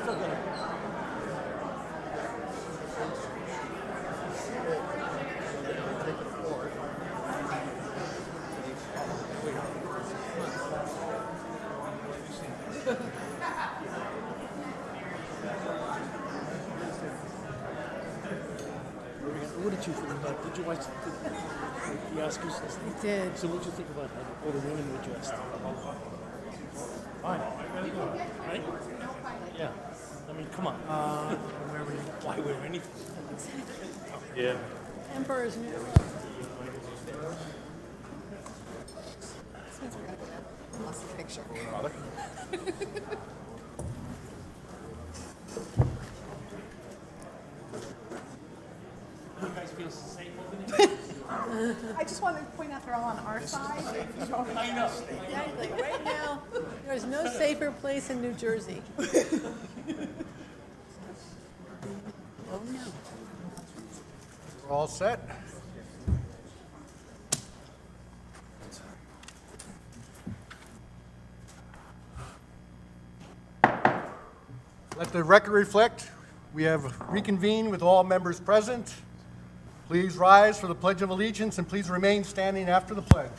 What did you think about? Did you watch the Oscars? I did. So what did you think about how all the women were dressed? Fine. Right? Yeah. I mean, come on. Why wear anything? Yeah. Emperor's New. Sounds good. Lost the picture. You guys feel safe over there? I just wanted to point out they're all on our side. I know. Exactly. Right now, there's no safer place in New Jersey. Oh no. We're all set. Let the record reflect, we have reconvened with all members present. Please rise for the Pledge of Allegiance and please remain standing after the pledge.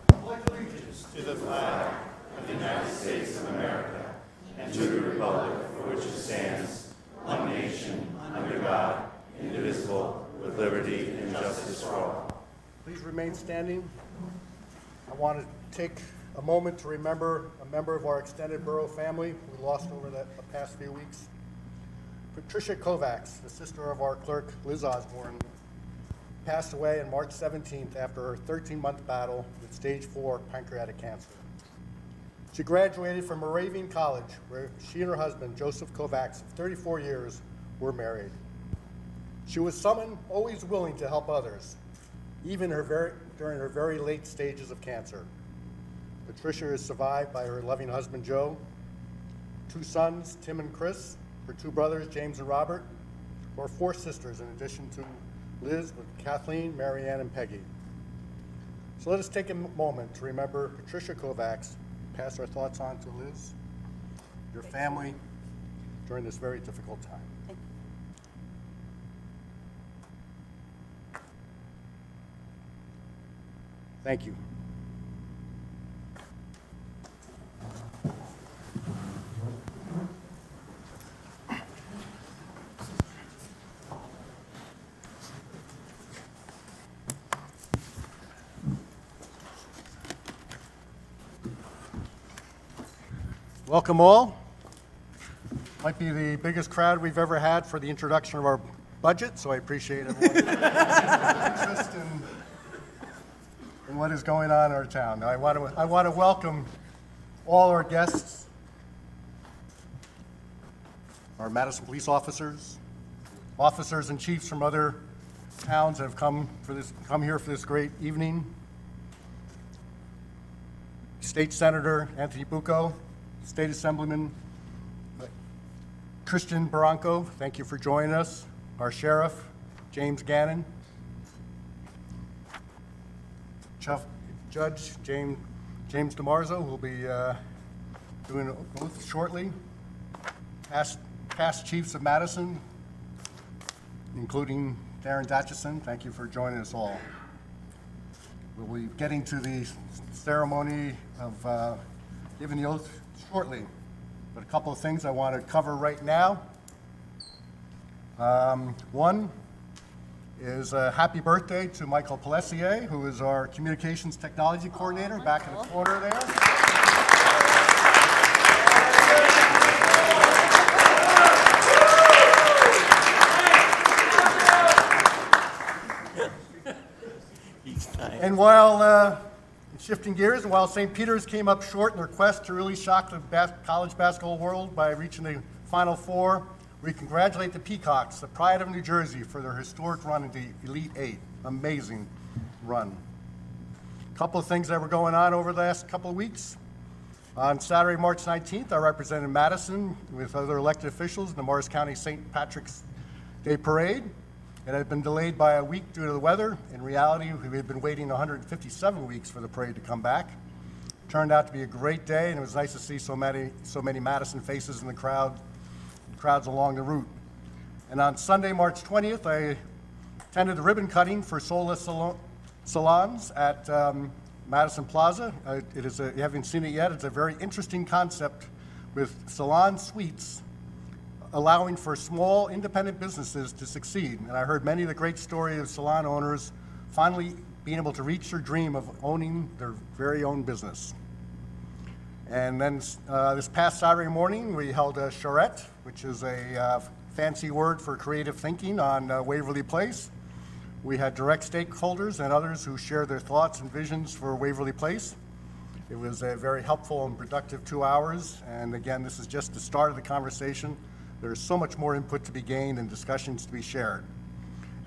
Pledge allegiance to the flag of the United States of America and to the republic for which it stands, one nation, under God, indivisible, with liberty and justice for all. Please remain standing. I want to take a moment to remember a member of our extended borough family we lost over the past few weeks. Patricia Kovacs, the sister of our clerk, Liz Osborne, passed away on March 17th after her 13-month battle with stage 4 pancreatic cancer. She graduated from Moravian College, where she and her husband, Joseph Kovacs, of 34 years, were married. She was someone always willing to help others, even during her very late stages of cancer. Patricia is survived by her loving husband, Joe, 2 sons, Tim and Chris, her 2 brothers, James and Robert, or 4 sisters, in addition to Liz, with Kathleen, Marianne, and Peggy. So let us take a moment to remember Patricia Kovacs, pass our thoughts on to Liz, your family, during this very difficult time. Thank you. Welcome all. Might be the biggest crowd we've ever had for the introduction of our budget, so I appreciate everyone's interest in what is going on in our town. Now, I want to welcome all our guests, our Madison police officers, officers and chiefs from other towns that have come here for this great evening. State Senator Anthony Bucco, State Assemblyman Christian Barranco, thank you for joining us. Our Sheriff, James Gannon. Judge James DiMarzo, who will be doing an oath shortly. Past Chiefs of Madison, including Darren Datchison, thank you for joining us all. We'll be getting to the ceremony of giving the oath shortly, but a couple of things I want to cover right now. One is a happy birthday to Michael Pelessier, who is our Communications Technology Coordinator, back in the corner there. And while shifting gears, and while St. Peter's came up short in their quest to really shock the college basketball world by reaching the Final Four, we congratulate the Peacocks, the pride of New Jersey, for their historic run in the Elite Eight. Amazing run. A couple of things that were going on over the last couple of weeks. On Saturday, March 19th, I represented Madison with other elected officials in the Morris County St. Patrick's Day Parade. It had been delayed by a week due to the weather. In reality, we had been waiting 157 weeks for the parade to come back. Turned out to be a great day, and it was nice to see so many Madison faces in the crowds along the route. And on Sunday, March 20th, I attended the ribbon cutting for Soulless Salons at Madison Plaza. You haven't seen it yet. It's a very interesting concept with salon suites allowing for small independent businesses to succeed. And I heard many of the great stories of salon owners finally being able to reach their dream of owning their very own business. And then this past Saturday morning, we held a charrette, which is a fancy word for creative thinking on Waverly Place. We had direct stakeholders and others who shared their thoughts and visions for Waverly Place. It was a very helpful and productive 2 hours. And again, this is just the start of the conversation. There's so much more input to be gained and discussions to be shared.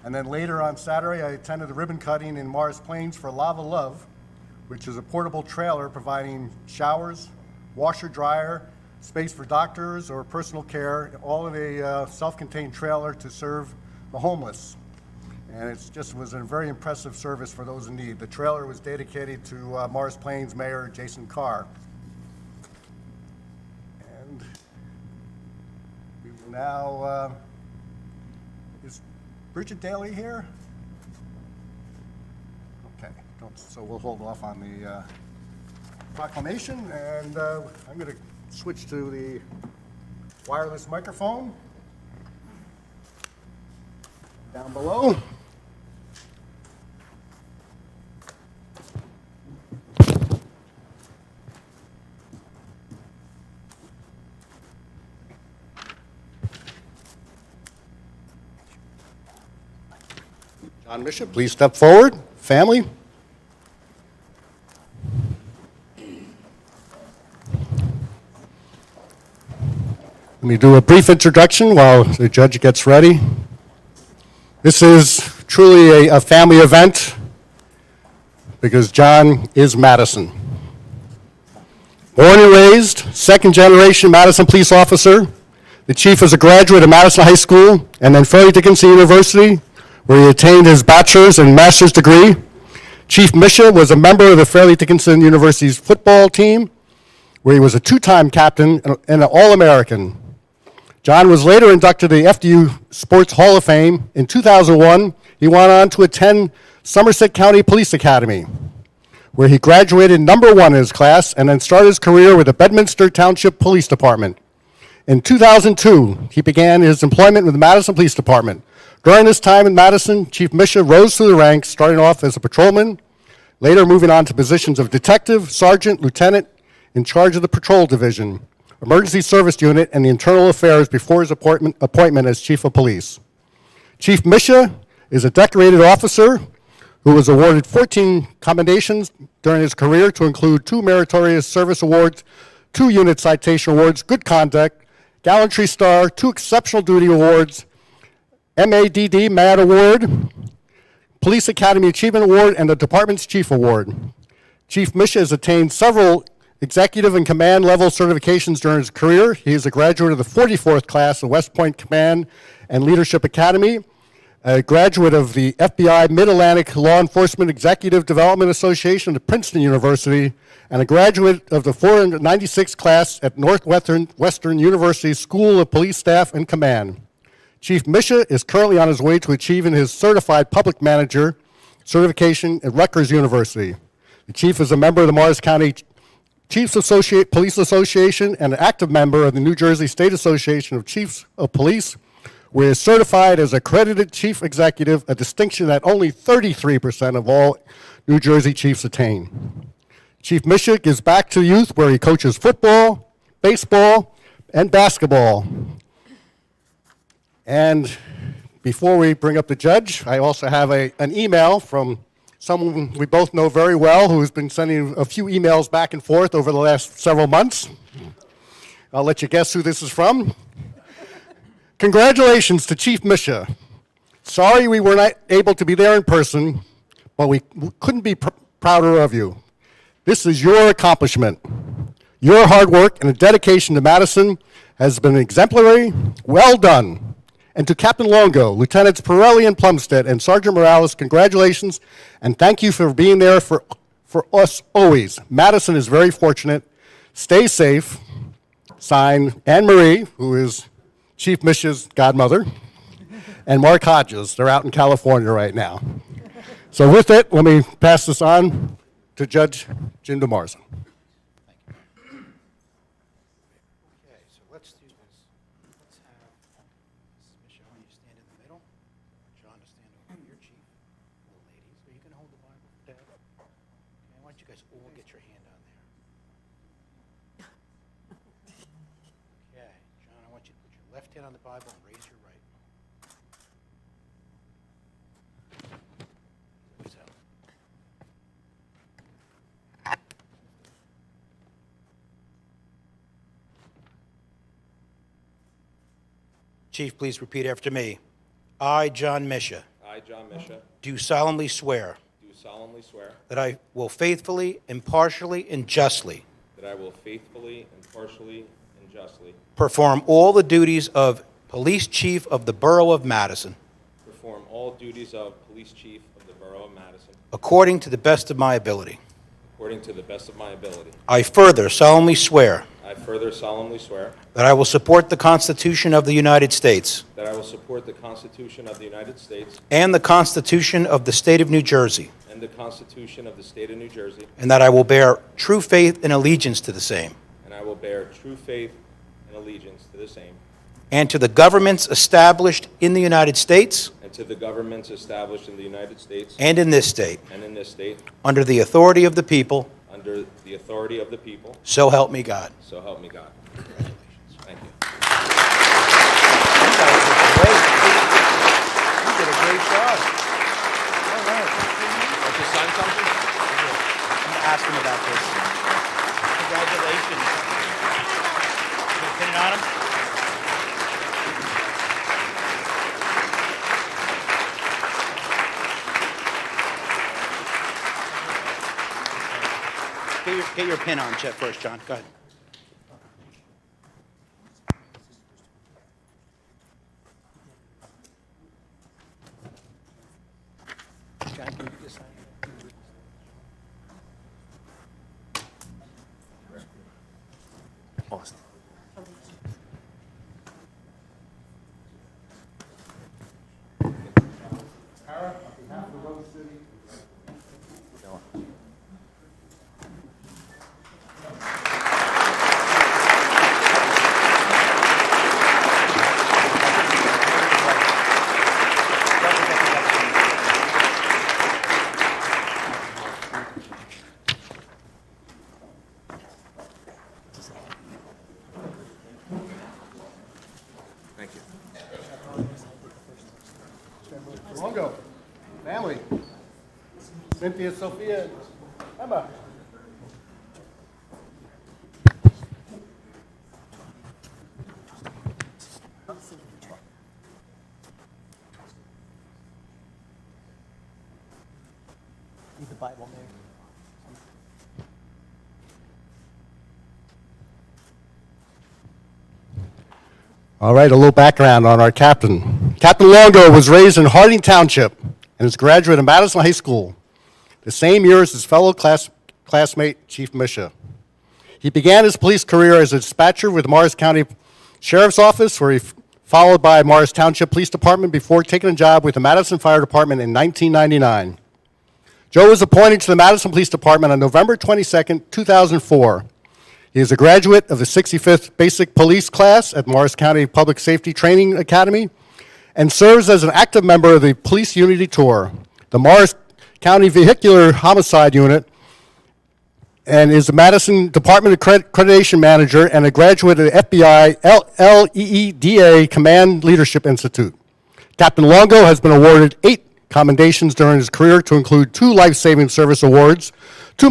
And then later on Saturday, I attended the ribbon cutting in Morris Plains for Lava Love, which is a portable trailer providing showers, washer, dryer, space for doctors or personal care, all in a self-contained trailer to serve the homeless. And it just was a very impressive service for those in need. The trailer was dedicated to Morris Plains Mayor Jason Carr. And we will now, is Bridget Daly here? Okay, so we'll hold off on the proclamation, and I'm going to switch to the wireless microphone down below. John Bishop, please step forward. Family. Let me do a brief introduction while the judge gets ready. This is truly a family event because John is Madison. Born and raised, second-generation Madison police officer, the chief is a graduate of Madison High School and then Fairleigh Dickinson University, where he attained his bachelor's and master's degree. Chief Misha was a member of the Fairleigh Dickinson University's football team, where he was a two-time captain and an All-American. John was later inducted to the FDU Sports Hall of Fame. In 2001, he went on to attend Somerset County Police Academy, where he graduated number one in his class and then started his career with the Bedminster Township Police Department. In 2002, he began his employment with the Madison Police Department. During this time in Madison, Chief Misha rose through the ranks, starting off as a patrolman, later moving on to positions of detective, sergeant, lieutenant, in charge of the patrol division, emergency service unit, and the internal affairs before his appointment as chief of police. Chief Misha is a decorated officer who was awarded 14 commendations during his career, to include 2 meritorious service awards, 2 unit citation awards, good conduct, gallantry star, 2 exceptional duty awards, MADD, MAD Award, Police Academy Achievement Award, and the Department's Chief Award. Chief Misha has attained several executive and command level certifications during his career. He is a graduate of the 44th class of West Point Command and Leadership Academy, a graduate of the FBI Mid-Atlantic Law Enforcement Executive Development Association at Princeton University, and a graduate of the 496th class at Northwestern University School of Police Staff and Command. Chief Misha is currently on his way to achieving his Certified Public Manager certification at Rutgers University. The chief is a member of the Morris County Chiefs Police Association and an active member of the New Jersey State Association of Chiefs of Police, where he is certified as accredited chief executive, a distinction that only 33% of all New Jersey chiefs attain. Chief Misha gives back to the youth, where he coaches football, baseball, and basketball. And before we bring up the judge, I also have an email from someone we both know very well, who has been sending a few emails back and forth over the last several months. I'll let you guess who this is from. Congratulations to Chief Misha. Sorry we were not able to be there in person, but we couldn't be prouder of you. This is your accomplishment. Your hard work and dedication to Madison has been exemplary. Well done. And to Captain Longo, Lieutenants Pirelli and Plumstead, and Sergeant Morales, congratulations, and thank you for being there for for us always. Madison is very fortunate. Stay safe. Signed, Anne Marie, who is Chief Mish's godmother, and Mark Hodges. They're out in California right now. So with it, let me pass this on to Judge Jim DeMarza. Okay, so let's do this. Let's have Mrs. Michelle, you stand in the middle. John to stand over here, Chief. The ladies, are you going to hold the Bible, Dad? Okay, why don't you guys all get your hand on there? Okay, John, I want you to put your left hand on the Bible and raise your right. So. Chief, please repeat after me. I, John Misha, I, John Misha, do solemnly swear do solemnly swear that I will faithfully, impartially, and justly that I will faithfully, impartially, and justly perform all the duties of Police Chief of the Borough of Madison perform all duties of Police Chief of the Borough of Madison according to the best of my ability. according to the best of my ability. I further solemnly swear I further solemnly swear that I will support the Constitution of the United States that I will support the Constitution of the United States and the Constitution of the State of New Jersey, and the Constitution of the State of New Jersey, and that I will bear true faith and allegiance to the same, and I will bear true faith and allegiance to the same, and to the governments established in the United States and to the governments established in the United States and in this state, and in this state, under the authority of the people, under the authority of the people, so help me God. so help me God. Thank you. You guys did great. You did a great job. All right. Want to sign something? I'm going to ask him about this. Congratulations. You pin it on him? Get your pin on, Chet, first, John. Go ahead. John, can you just sign it? Austin. Thank you. Longo, family, Cynthia, Sophia, Emma. Need the Bible there. All right, a little background on our captain. Captain Longo was raised in Harding Township and is a graduate of Madison High School, the same year as his fellow classmate, Chief Misha. He began his police career as a dispatcher with the Morris County Sheriff's Office, where he followed by Morris Township Police Department before taking a job with the Madison Fire Department in 1999. Joe was appointed to the Madison Police Department on November 22nd, 2004. He is a graduate of the 65th Basic Police Class at Morris County Public Safety Training Academy and serves as an active member of the Police Unity Tour, the Morris County Vehicular Homicide Unit, and is the Madison Department Accreditation Manager and a graduate of the FBI LEEDA Command Leadership Institute. Captain Longo has been awarded 8 commendations during his career, to include 2 Life-Saving Service Awards, 2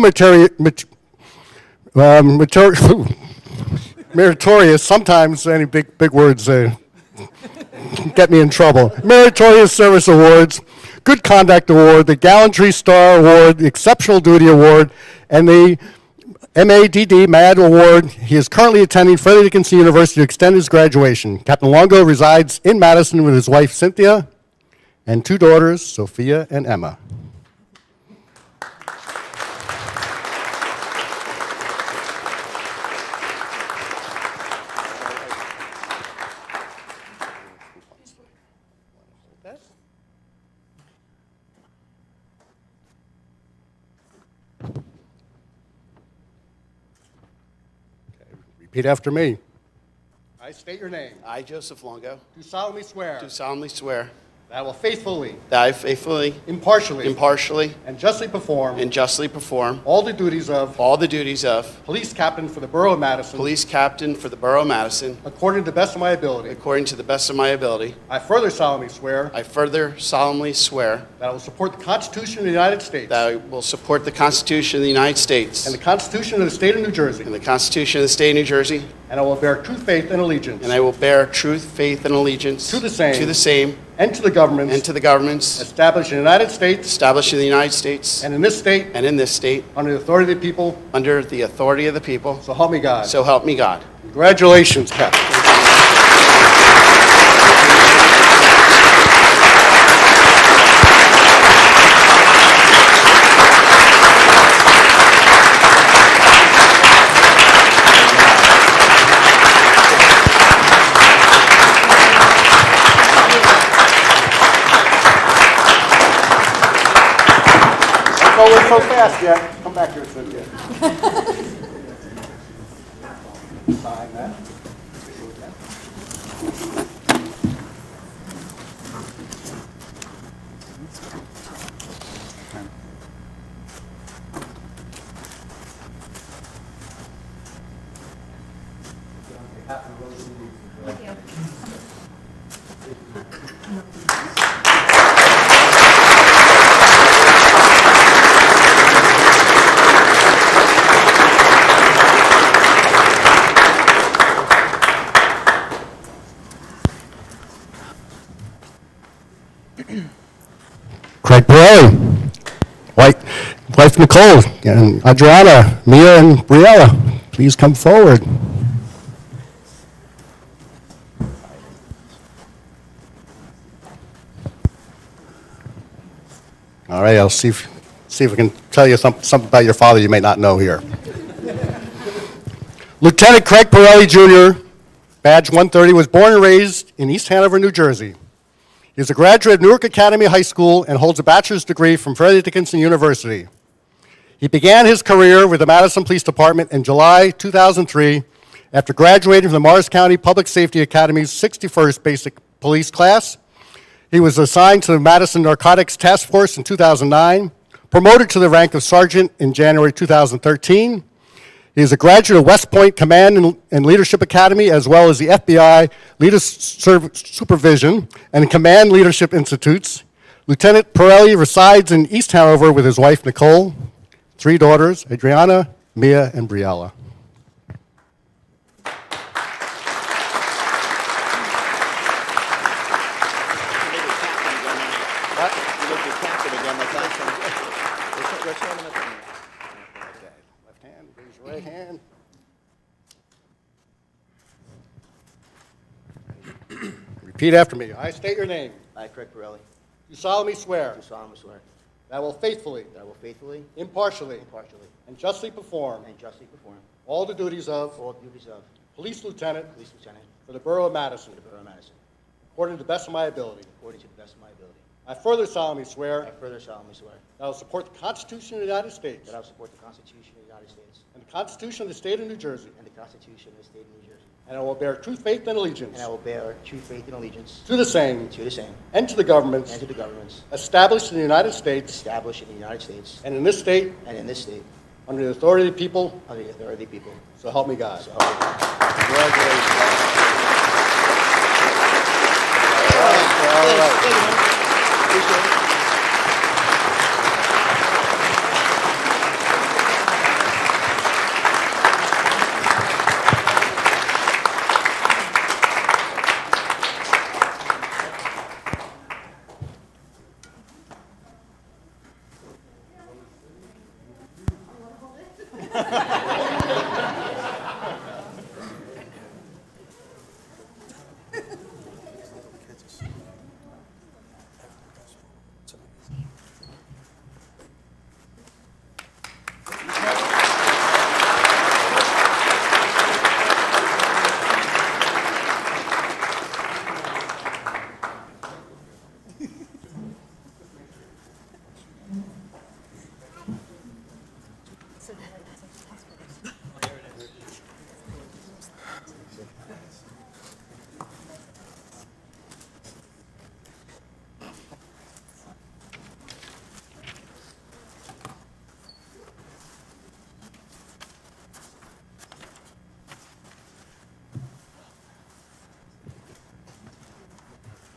meritorious, sometimes any big words get me in trouble. Meritorious Service Awards, Good Conduct Award, the Gallantry Star Award, the Exceptional Duty Award, and the MADD Award. He is currently attending Frederick Dickinson University to extend his graduation. Captain Longo resides in Madison with his wife Cynthia and 2 daughters, Sophia and Emma. Repeat after me. I state your name. I, Joseph Longo, Do solemnly swear do solemnly swear that I will faithfully, that I faithfully, impartially, and justly perform justly perform all the duties of all the duties of Police Captain for the Borough of Madison Police Captain for the Borough of Madison according to the best of my ability. according to the best of my ability. I further solemnly swear I further solemnly swear that I will support the Constitution of the United States that I will support the Constitution of the United States and the Constitution of the State of New Jersey, and the Constitution of the State of New Jersey, and I will bear true faith and allegiance and I will bear truth, faith, and allegiance to the same and to the governments to the governments established in the United States established in the United States and in this state and in this state under the authority of the people, under the authority of the people. so help me God. So help me God. Congratulations, Captain. Don't go so fast yet. Come back here and sit here. Sign that. Craig Borough, wife Nicole, and Adriana, Mia, and Briella, please come forward. All right, I'll see if I can tell you something about your father you may not know here. Lieutenant Craig Pirelli, Jr., badge 130, was born and raised in East Hanover, New Jersey. He is a graduate of Newark Academy High School and holds a bachelor's degree from Fairleigh Dickinson University. He began his career with the Madison Police Department in July 2003 after graduating from the Morris County Public Safety Academy's 61st Basic Police class. He was assigned to the Madison Narcotics Task Force in 2009, promoted to the rank of sergeant in January 2013. He is a graduate of West Point Command and Leadership Academy, as well as the FBI Supervision and Command Leadership Institutes. Lieutenant Pirelli resides in East Hanover with his wife, Nicole, 3 daughters, Adriana, Mia, and Briella. Right hand. Repeat after me. I state your name. I, Craig Pirelli, You solemnly swear do solemnly swear that I will faithfully, that I will faithfully, impartially, impartially, and justly perform and justly perform all the duties of all duties of Police Lieutenant Police Lieutenant for the Borough of Madison, for the Borough of Madison, according to the best of my ability. according to the best of my ability. I further solemnly I swear further solemnly swear that I will support the Constitution of the United States that I will support the Constitution of the United States and the Constitution of the State of New Jersey, and the Constitution of the State of New Jersey, and I will bear true faith and allegiance and I will bear true faith and allegiance to the same to the same and to the governments and to the governments established in the United States established in the United States and in this state and in this state under the authority of the people, under the authority of the people. so help me God. So help me God. Congratulations. All right. Appreciate it.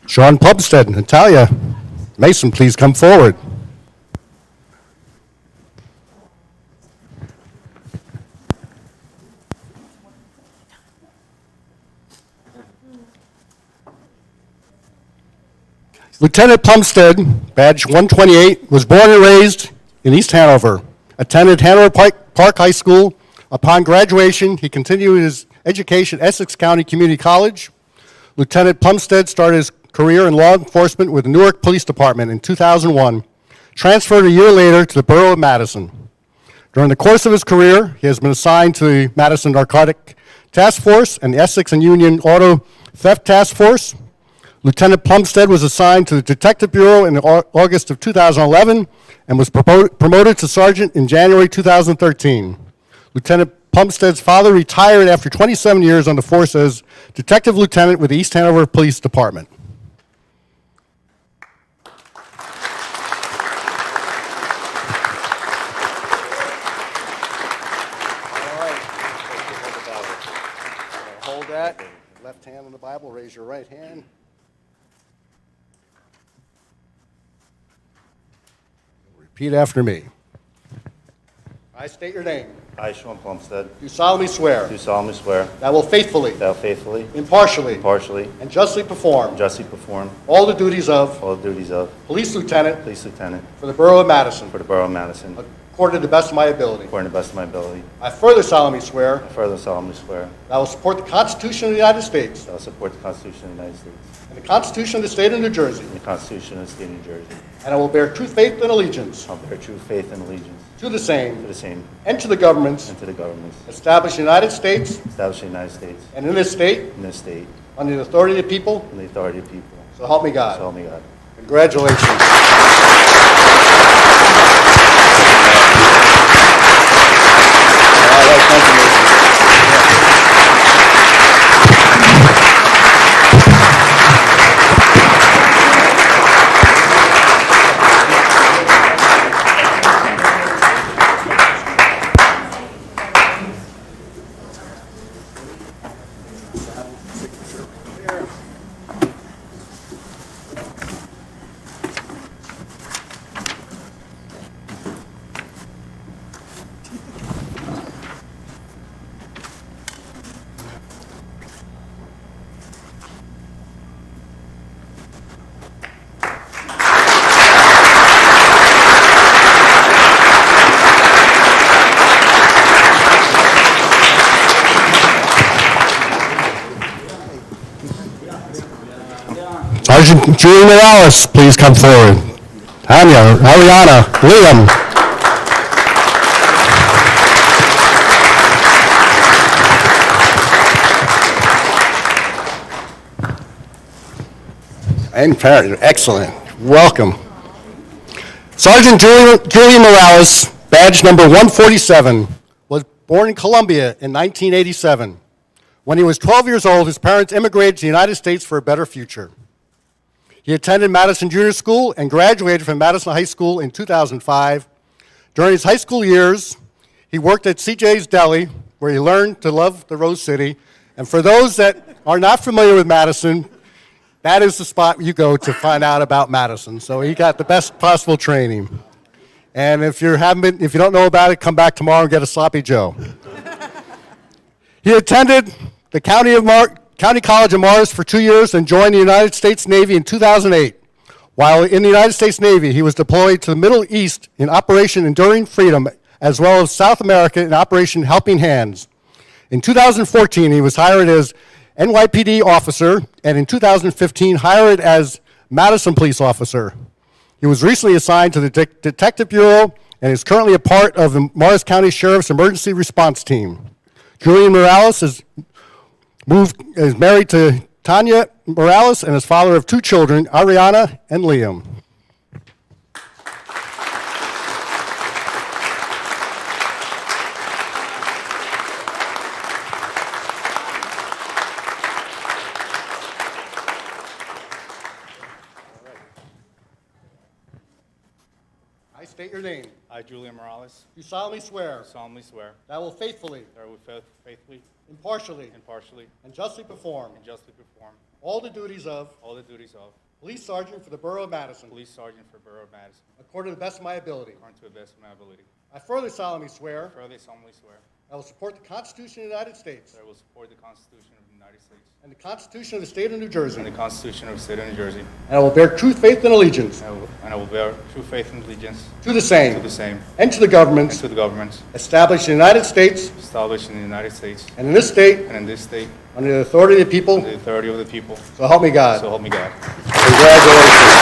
Sean Plumstead, Natalia Mason, please come forward. Lieutenant Plumstead, badge 128, was born and raised in East Hanover, attended Hanover Park High School. Upon graduation, he continued his education at Essex County Community College. Lieutenant Plumstead started his career in law enforcement with the Newark Police Department in 2001, transferred a year later to the Borough of Madison. During the course of his career, he has been assigned to the Madison Narcotic Task Force and the Essex and Union Auto Theft Task Force. Lieutenant Plumstead was assigned to the Detective Bureau in August of 2011 and was promoted to sergeant in January 2013. Lieutenant Plumstead's father retired after 27 years on the force as detective lieutenant with the East Hanover Police Department. All right. Hold that. Left hand on the Bible, raise your right hand. Repeat after me. I state your name. I, Sean Plumstead, Do solemnly swear do solemnly swear that I will faithfully, that I will faithfully, impartially, impartially, and justly perform justly perform all the duties of all the duties of Police Lieutenant Police Lieutenant for the Borough of Madison, for the Borough of Madison, according to the best of my ability. according to the best of my ability. I further solemnly swear I further solemnly swear that I will support the Constitution of the United States that I will support the Constitution of the United States and the Constitution of the State of New Jersey, and the Constitution of the State of New Jersey. and I will bear true faith and allegiance I will bear true faith and allegiance to the same to the same and to the governments and to the governments established in the United States established in the United States and in this state and this state under the authority of the people, and the authority of people. so help me So God. help me God. Congratulations. All right, thank you, Mason. Sergeant Julian Morales, please come forward. Tanya, Ariana, Liam. And parent, excellent. Welcome. Sergeant Julian Morales, badge number 147, was born in Colombia in 1987. When he was 12 years old, his parents immigrated to the United States for a better future. He attended Madison Junior School and graduated from Madison High School in 2005. During his high school years, he worked at CJ's Deli, where he learned to love the Rose City. And for those that are not familiar with Madison, that is the spot you go to find out about Madison. So he got the best possible training. And if you don't know about it, come back tomorrow and get a sloppy Joe. He attended the County College of Mars for 2 years and joined the United States Navy in 2008. While in the United States Navy, he was deployed to the Middle East in Operation Enduring Freedom, as well as South America in Operation Helping Hands. In 2014, he was hired as NYPD officer, and in 2015, hired as Madison police officer. He was recently assigned to the Detective Bureau and is currently a part of the Morris County Sheriff's Emergency Response Team. Julian Morales is married to Tanya Morales and is father of 2 children, Ariana and Liam. I state your name. I, I, Julian Morales, do solemnly swear solemnly swear that I will faithfully, that I will faithfully, impartially, impartially, and justly perform and justly perform all the duties of all the duties of Police Sergeant for the Borough of Madison, Police Sergeant for Borough of Madison, according to the best of my ability. according to the best of my ability. I further solemnly swear I further solemnly swear I will support the Constitution of the United States that I will support the Constitution of the United States and the Constitution of the State of New Jersey, and the Constitution of the State of New Jersey, and I will bear true faith and allegiance and I will bear true faith and allegiance to the same to the same and to the and governments to the governments established in the United States established in the United States and in this state and in this state under the authority of the people, under the authority of the people. so help me God. So help me God. Congratulations.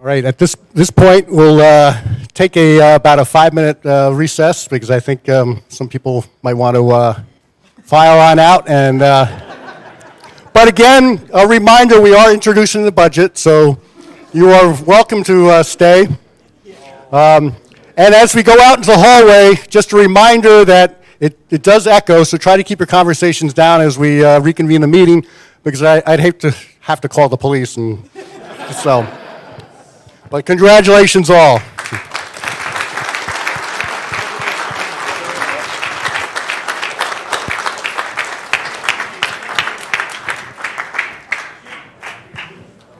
All right, at this point, we'll take about a 5-minute recess because I think some people might want to file on out. But again, a reminder, we are introducing the budget, so you are welcome to stay. And as we go out into the hallway, just a reminder that it does echo, so try to keep your conversations down as we reconvene the meeting, because I'd hate to have to call the police. And so, but congratulations all.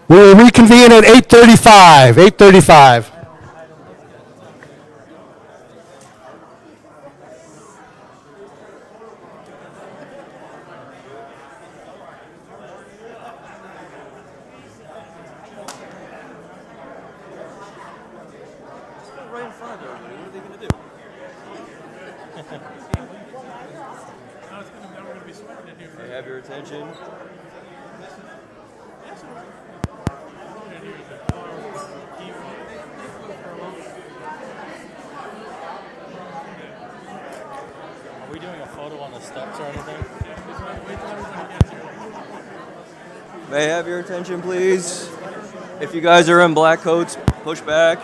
We will reconvene at 8:35. 8:35. Right in front of everybody. What are they going to do? Now we're going to be sweating in here. May I have your attention? Are we doing a photo on the steps or anything? May I have your attention, please? If you guys are in black coats, push back.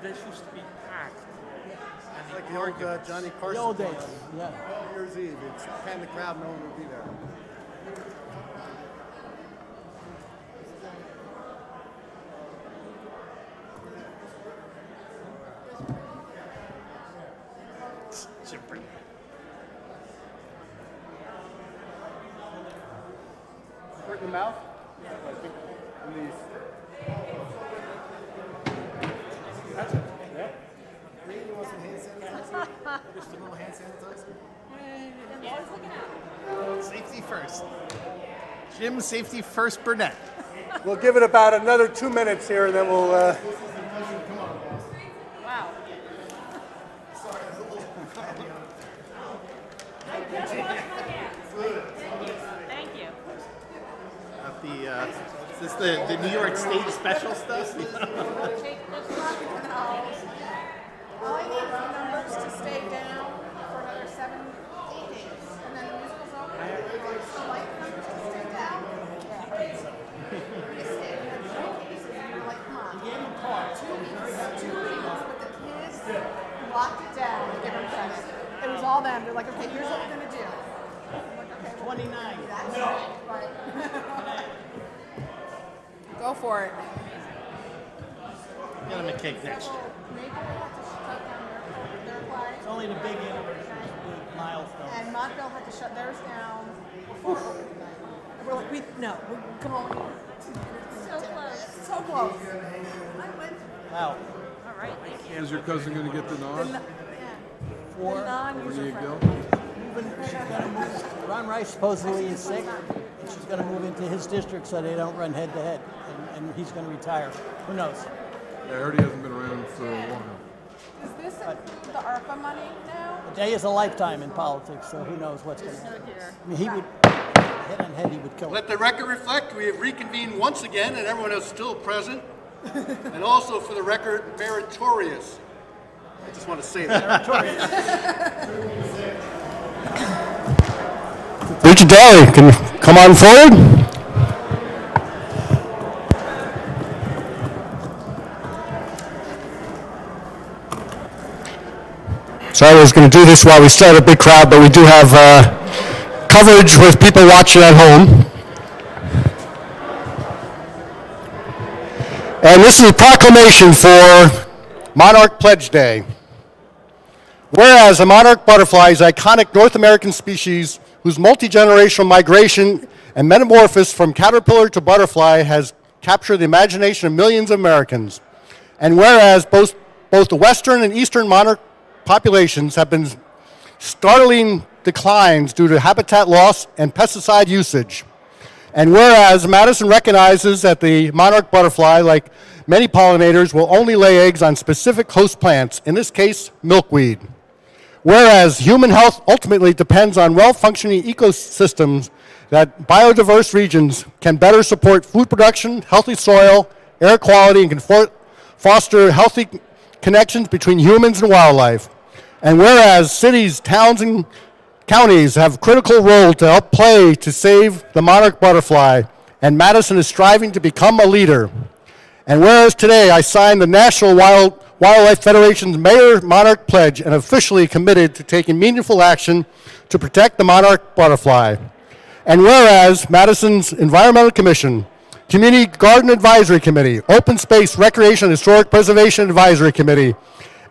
this used to be packed. And Like the the old arguments. Johnny The Carson. old days, song. yeah. New Year's Eve, it's pan the crowd, no one would be there. Super. Hurt in the mouth? Yeah. I think in these. That's it. Yeah. You want some hand sanitizer? Just a little hand sanitizer? Safety first. Jim, safety first, Burnett. We'll give it about another 2 minutes here, and then we'll. Wow. Thank you. Is this the New York State special stuff? Take this one. All I need is the numbers to stay down for another 7, 8 days. And then the musical's over. So like the numbers to stay down. Just stay in the cases and you're like, come on. 2 weeks. 2 weeks with the kids. Locked it down and give them credit. It was all them. They're like, okay, here's what we're going to do. I'm like, okay, 29. that's right. Go for it. Get him a cake next year. Maybe we'll have to shut down their flag. It's only the big anniversary, big milestone. And Montville had to shut theirs down before opening night. And we're like, we come on. So close. So close. I went. Wow. All right, thank you. Is your cousin going to get the nod? Yeah. Four. The non-user There you go. friendly. Ron Rice supposedly is sick, and she's going to move into his district so they don't run head to head, and he's going to retire. Who knows? I heard he hasn't been around for a while. Does this include the ARPA money now? A day is a lifetime in politics, so who knows what's going to happen. I mean, he would, head on head, he would kill it. Let the record reflect, we have reconvened once again, and everyone is still present. And also, for the record, meritorious. I just want to say that. Richard Daly, can you come on forward? Sorry, I was going to do this while we still have a big crowd, but we do have coverage with people watching at home. And this is a proclamation for Monarch Pledge Day. Whereas the monarch butterfly is an iconic North American species whose multi-generational migration and metamorphosis from caterpillar to butterfly has captured the imagination of millions of Americans. And whereas both the western and eastern monarch populations have been startling declines due to habitat loss and pesticide usage. And whereas Madison recognizes that the monarch butterfly, like many pollinators, will only lay eggs on specific host plants, in this case, milkweed. Whereas human health ultimately depends on well-functioning ecosystems that biodiverse regions can better support food production, healthy soil, air quality, and can foster healthy connections between humans and wildlife. And whereas cities, towns, and counties have a critical role to help play to save the monarch butterfly, and Madison is striving to become a leader. And whereas today I signed the National Wildlife Federation's Mayor Monarch Pledge and officially committed to taking meaningful action to protect the monarch butterfly. And whereas Madison's Environmental Commission, Community Garden Advisory Committee, Open Space Recreation and Historic Preservation Advisory Committee,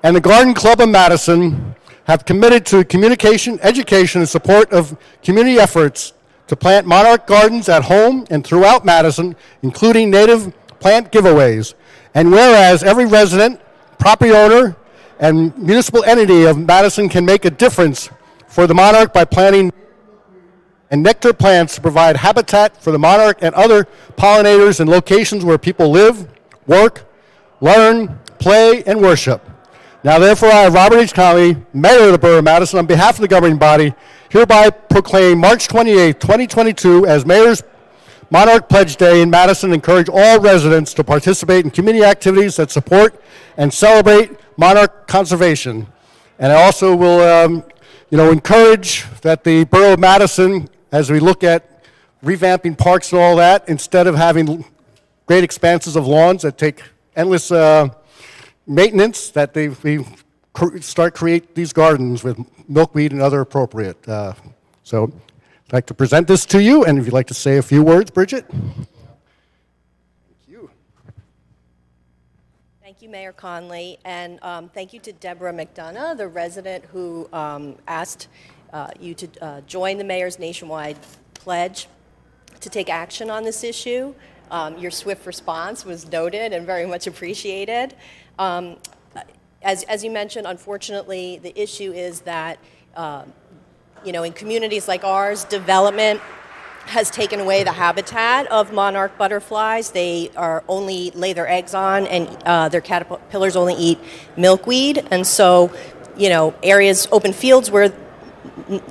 and the Garden Club of Madison have committed to communication, education, and support of community efforts to plant monarch gardens at home and throughout Madison, including native plant giveaways. And whereas every resident, property owner, and municipal entity of Madison can make a difference for the monarch by planting and nectar plants to provide habitat for the monarch and other pollinators in locations where people live, work, learn, play, and worship. Now, therefore, I, Robert H. Connolly, Mayor of the Borough of Madison, on behalf of the governing body, hereby proclaim March 28, 2022 as Mayor's Monarch Pledge Day in Madison, and encourage all residents to participate in community activities that support and celebrate monarch conservation. And I also will, encourage that the Borough of Madison, as we look at revamping parks and all that, instead of having great expanses of lawns that take endless maintenance that we start create these gardens with milkweed and other appropriate. So I'd like to present this to you, and if you'd like to say a few words, Bridget. Thank you. Thank you, Mayor Conley, and thank you to Deborah McDonough, the resident who asked you to join the mayor's nationwide pledge to take action on this issue. Your swift response was noted and very much appreciated. As you mentioned, unfortunately, the issue is that in communities like ours, development has taken away the habitat of monarch butterflies. They only lay their eggs on, and their caterpillars only eat milkweed. And so, areas, open fields where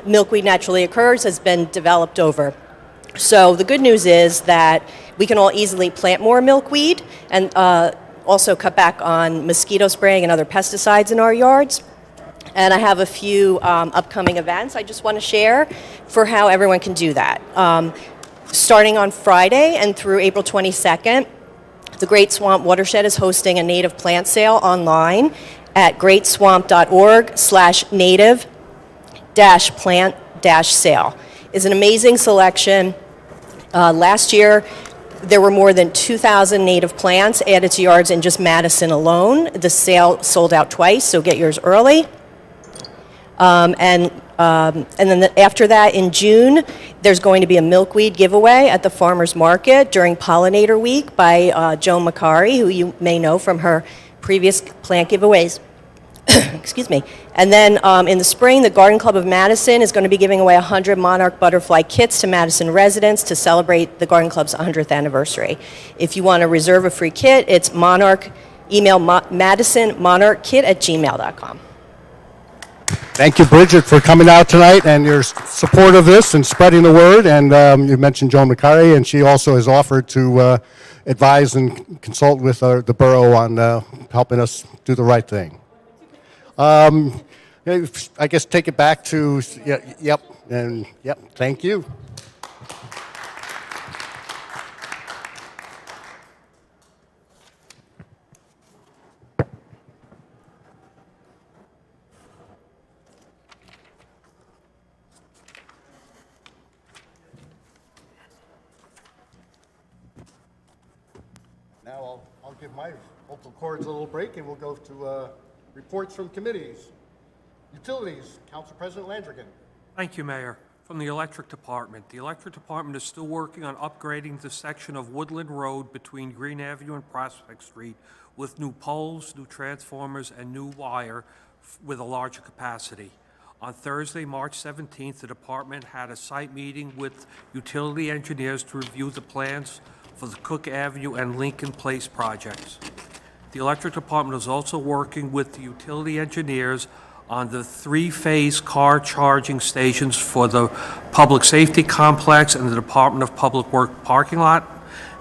milkweed naturally occurs has been developed over. So the good news is that we can all easily plant more milkweed and also cut back on mosquito spraying and other pesticides in our yards. And I have a few upcoming events I just want to share for how everyone can do that. Starting on Friday and through April 22nd, the Great Swamp Watershed is hosting a native plant sale online at greatswamp.org/native-plant-sale. It's an amazing selection. Last year, there were more than 2,000 native plants added to yards in just Madison alone. The sale sold out twice, so get yours early. And then after that, in June, there's going to be a milkweed giveaway at the farmers market during Pollinator Week by Joan Macari, who you may know from her previous plant giveaways. Excuse me. And then in the spring, the Garden Club of Madison is going to be giving away 100 Monarch butterfly kits to Madison residents to celebrate the Garden Club's 100th anniversary. If you want to reserve a free kit, it's Monarch, email madisonmonarchkit@gmail.com. Thank you, Bridget, for coming out tonight and your support of this and spreading the word. And you mentioned Joan Macari, and she also has offered to advise and consult with the borough on helping us do the right thing. I guess take it back to, yep, thank you. Now I'll give my vocal cords a little break, and we'll go to reports from committees. Utilities, Council President Landrigan. Thank you, Mayor. From the Electric Department. The Electric Department is still working on upgrading the section of Woodland Road between Green Avenue and Prospect Street with new poles, new transformers, and new wire with a larger capacity. On Thursday, March 17th, the department had a site meeting with utility engineers to review the plans for the Cook Avenue and Lincoln Place projects. The Electric Department is also working with the utility engineers on the 3-phase car charging stations for the Public Safety Complex and the Department of Public Works parking lot.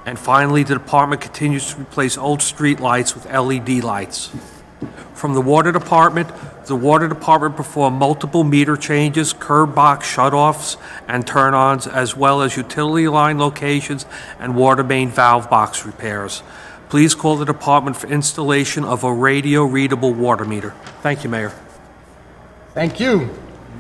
And finally, the department continues to replace old street lights with LED lights. From the Water Department performed multiple meter changes, curb box shutoffs and turn-ons, as well as utility line locations and water main valve box repairs. Please call the department for installation of a radio-readable water meter. Thank you, Mayor. Thank you.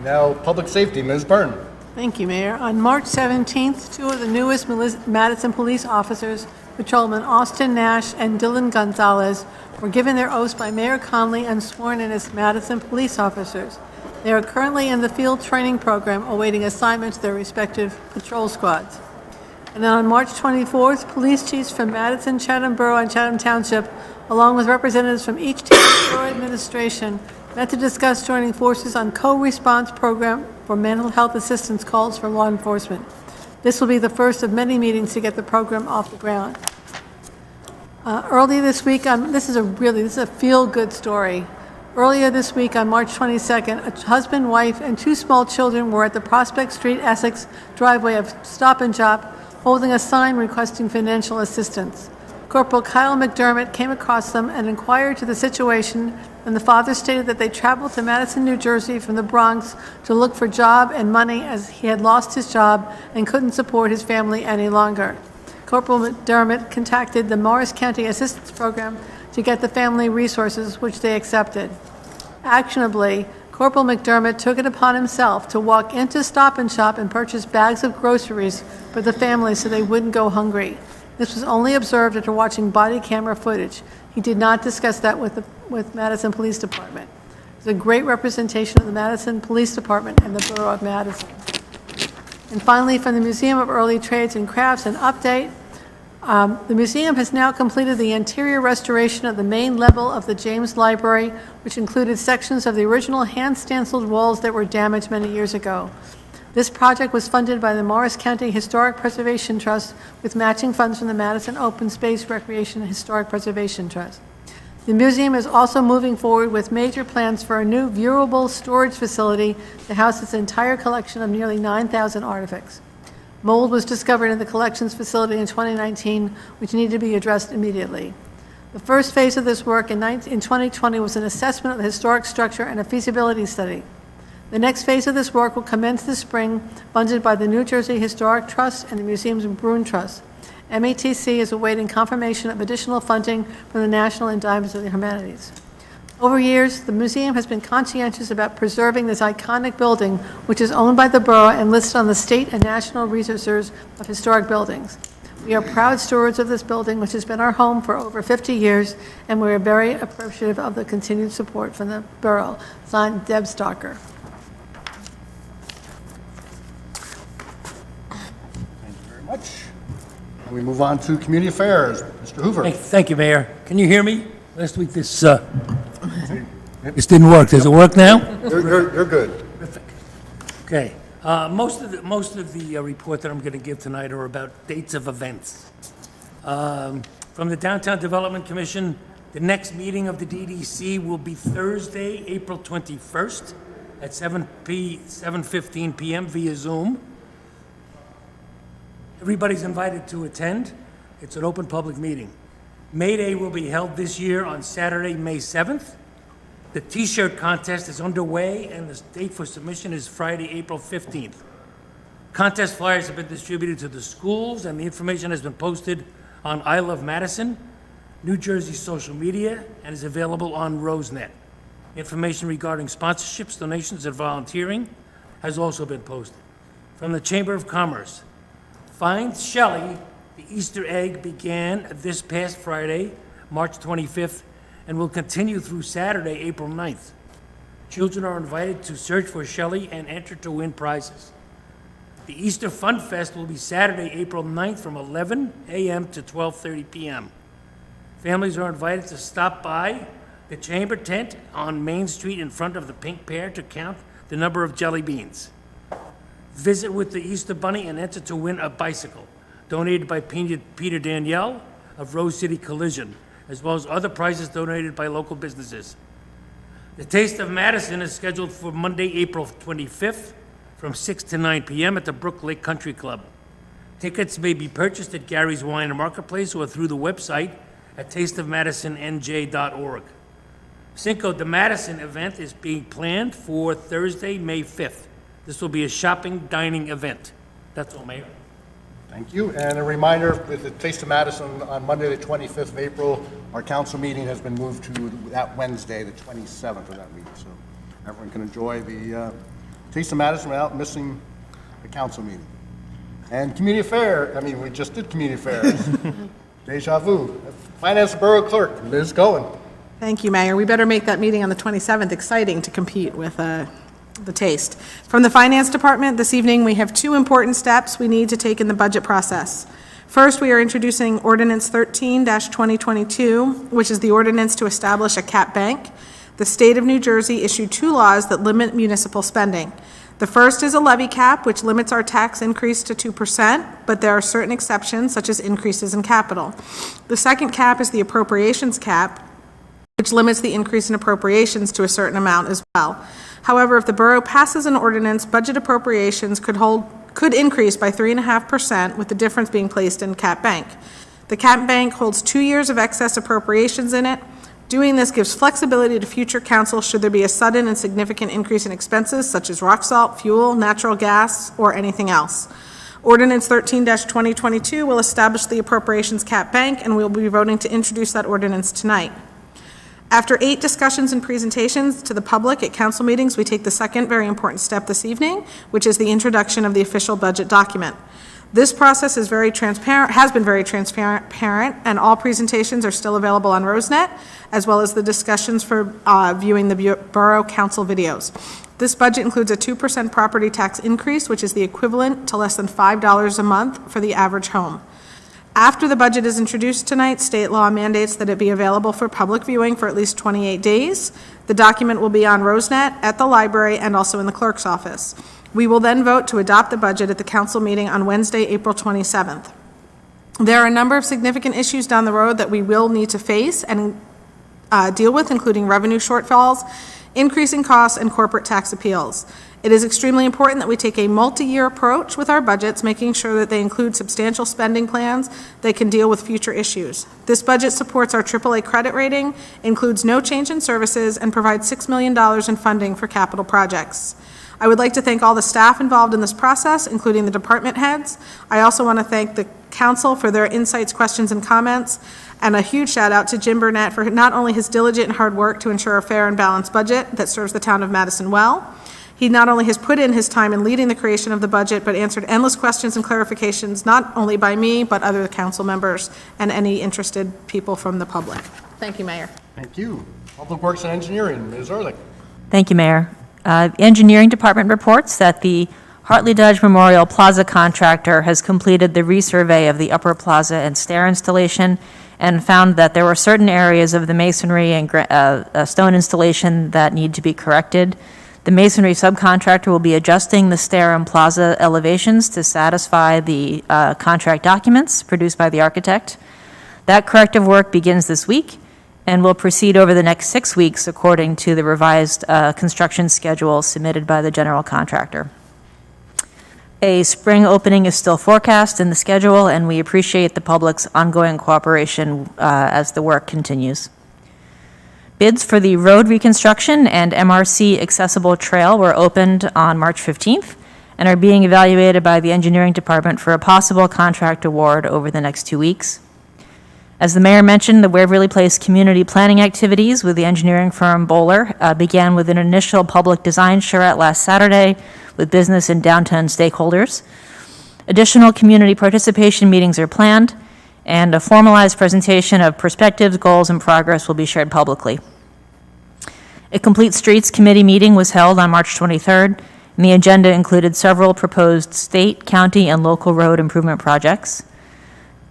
Now, Public Safety, Ms. Byrne. Thank you, Mayor. On March 17th, two of the newest Madison police officers, Patrolman Austin Nash and Dylan Gonzalez, were given their oaths by Mayor Conley and sworn in as Madison police officers. They are currently in the field training program awaiting assignment to their respective patrol squads. And then on March 24th, police chiefs from Madison, Chatham Borough, and Chatham Township, along with representatives from each town's borough administration, met to discuss joining forces on co-response program for mental health assistance calls for law enforcement. This will be the first of many meetings to get the program off the ground. Earlier this week, this is a feel-good story. Earlier this week, on March 22nd, a husband, wife, and two small children were at the Prospect Street, Essex driveway of Stop and Shop, holding a sign requesting financial assistance. Corporal Kyle McDermott came across them and inquired to the situation, and the father stated that they traveled to Madison, New Jersey from the Bronx to look for job and money as he had lost his job and couldn't support his family any longer. Corporal McDermott contacted the Morris County Assistance Program to get the family resources, which they accepted. Actionably, Corporal McDermott took it upon himself to walk into Stop and Shop and purchase bags of groceries for the family so they wouldn't go hungry. This was only observed after watching body camera footage. He did not discuss that with Madison Police Department. It's a great representation of the Madison Police Department and the Borough of Madison. And finally, from the Museum of Early Trades and Crafts, an update. The museum has now completed the interior restoration of the main level of the James Library, which included sections of the original hand-stenciled walls that were damaged many years ago. This project was funded by the Morris County Historic Preservation Trust with matching funds from the Madison Open Space Recreation and Historic Preservation Trust. The museum is also moving forward with major plans for a new viewable storage facility to house its entire collection of nearly 9,000 artifacts. Mold was discovered in the collections facility in 2019, which needed to be addressed immediately. The first phase of this work in 2020 was an assessment of the historic structure and a feasibility study. The next phase of this work will commence this spring, funded by the New Jersey Historic Trust and the Museums and Bruin Trust. METC is awaiting confirmation of additional funding from the National Endowment of the Humanities. Over years, the museum has been conscientious about preserving this iconic building, which is owned by the borough and listed on the state and national registers of historic buildings. We are proud stewards of this building, which has been our home for over 50 years, and we are very appreciative of the continued support from the borough. Signed, Deb Stalker. Thank you very much. And we move on to Community Affairs. Mr. Hoover. Thank you, Mayor. Can you hear me? Last week this didn't work. Does it work now? You're good. Terrific. Okay. Most of the report that I'm going to give tonight are about dates of events. From the Downtown Development Commission, the next meeting of the DDC will be Thursday, April 21st at 7:15 p.m. via Zoom. Everybody's invited to attend. It's an open public meeting. May Day will be held this year on Saturday, May 7th. The T-shirt contest is underway, and the date for submission is Friday, April 15th. Contest flyers have been distributed to the schools, and the information has been posted on I Love Madison, New Jersey social media, and is available on RoseNet. Information regarding sponsorships, donations, and volunteering has also been posted. From the Chamber of Commerce, Find Shelley, the Easter egg began this past Friday, March 25th, and will continue through Saturday, April 9th. Children are invited to search for Shelley and enter to win prizes. The Easter Fun Fest will be Saturday, April 9th from 11 a.m. to 12:30 p.m. Families are invited to stop by the Chamber tent on Main Street in front of the Pink Pear to count the number of jelly beans. Visit with the Easter Bunny and enter to win a bicycle, donated by Peter Danielle of Rose City Collision, as well as other prizes donated by local businesses. The Taste of Madison is scheduled for Monday, April 25th from 6 to 9 p.m. at the Brook Lake Country Club. Tickets may be purchased at Gary's Wine and Marketplace or through the website at tasteofmadisonnj.org. Cinco de Madison event is being planned for Thursday, May 5th. This will be a shopping, dining event. That's all, Mayor. Thank you. And a reminder, with the Taste of Madison on Monday, the 25th of April, our council meeting has been moved to that Wednesday, the 27th of that week. So everyone can enjoy the Taste of Madison without missing the council meeting. And community affair, we just did community affairs. Deja vu. Finance Borough Clerk, Ms. Cohen. Thank you, Mayor. We better make that meeting on the 27th exciting to compete with the Taste. From the Finance Department, this evening we have two important steps we need to take in the budget process. First, we are introducing Ordinance 13-2022, which is the ordinance to establish a cap bank. The state of New Jersey issued two laws that limit municipal spending. The first is a levy cap, which limits our tax increase to 2%, but there are certain exceptions, such as increases in capital. The second cap is the appropriations cap, which limits the increase in appropriations to a certain amount as well. However, if the borough passes an ordinance, budget appropriations could increase by 3.5%, with the difference being placed in cap bank. The cap bank holds 2 years of excess appropriations in it. Doing this gives flexibility to future council should there be a sudden and significant increase in expenses, such as rock salt, fuel, natural gas, or anything else. Ordinance 13-2022 will establish the appropriations cap bank, and we will be voting to introduce that ordinance tonight. After 8 discussions and presentations to the public at council meetings, we take the second very important step this evening, which is the introduction of the official budget document. This process is very transparent, has been very transparent, and all presentations are still available on Rosenet, as well as the discussions for viewing the Borough Council videos. This budget includes a 2% property tax increase, which is the equivalent to less than $5 a month for the average home. After the budget is introduced tonight, state law mandates that it be available for public viewing for at least 28 days. The document will be on Rosenet, at the library, and also in the clerk's office. We will then vote to adopt the budget at the council meeting on Wednesday, April 27th. There are a number of significant issues down the road that we will need to face and deal with, including revenue shortfalls, increasing costs, and corporate tax appeals. It is extremely important that we take a multi-year approach with our budgets, making sure that they include substantial spending plans that can deal with future issues. This budget supports our AAA credit rating, includes no change in services, and provides $6 million in funding for capital projects. I would like to thank all the staff involved in this process, including the department heads. I also want to thank the council for their insights, questions, and comments, and a huge shout out to Jim Burnett for not only his diligent and hard work to ensure a fair and balanced budget that serves the town of Madison well. He not only has put in his time in leading the creation of the budget, but answered endless questions and clarifications, not only by me, but other council members and any interested people from the public. Thank you, Mayor. Thank you. Public Works and Engineering, Ms. Ehrlich. Thank you, Mayor. The Engineering Department reports that the Hartley Dodge Memorial Plaza contractor has completed the resurvey of the upper plaza and stair installation and found that there were certain areas of the masonry and stone installation that need to be corrected. The masonry subcontractor will be adjusting the stair and plaza elevations to satisfy the contract documents produced by the architect. That corrective work begins this week and will proceed over the next 6 weeks according to the revised construction schedule submitted by the general contractor. A spring opening is still forecast in the schedule, and we appreciate the public's ongoing cooperation as the work continues. Bids for the road reconstruction and MRC accessible trail were opened on March 15th and are being evaluated by the engineering department for a possible contract award over the next 2 weeks. As the mayor mentioned, the Waverly Place community planning activities with the engineering firm Bowler began with an initial public design charrette last Saturday with business and downtown stakeholders. Additional community participation meetings are planned, and a formalized presentation of perspectives, goals, and progress will be shared publicly. A Complete Streets Committee meeting was held on March 23rd, and the agenda included several proposed state, county, and local road improvement projects.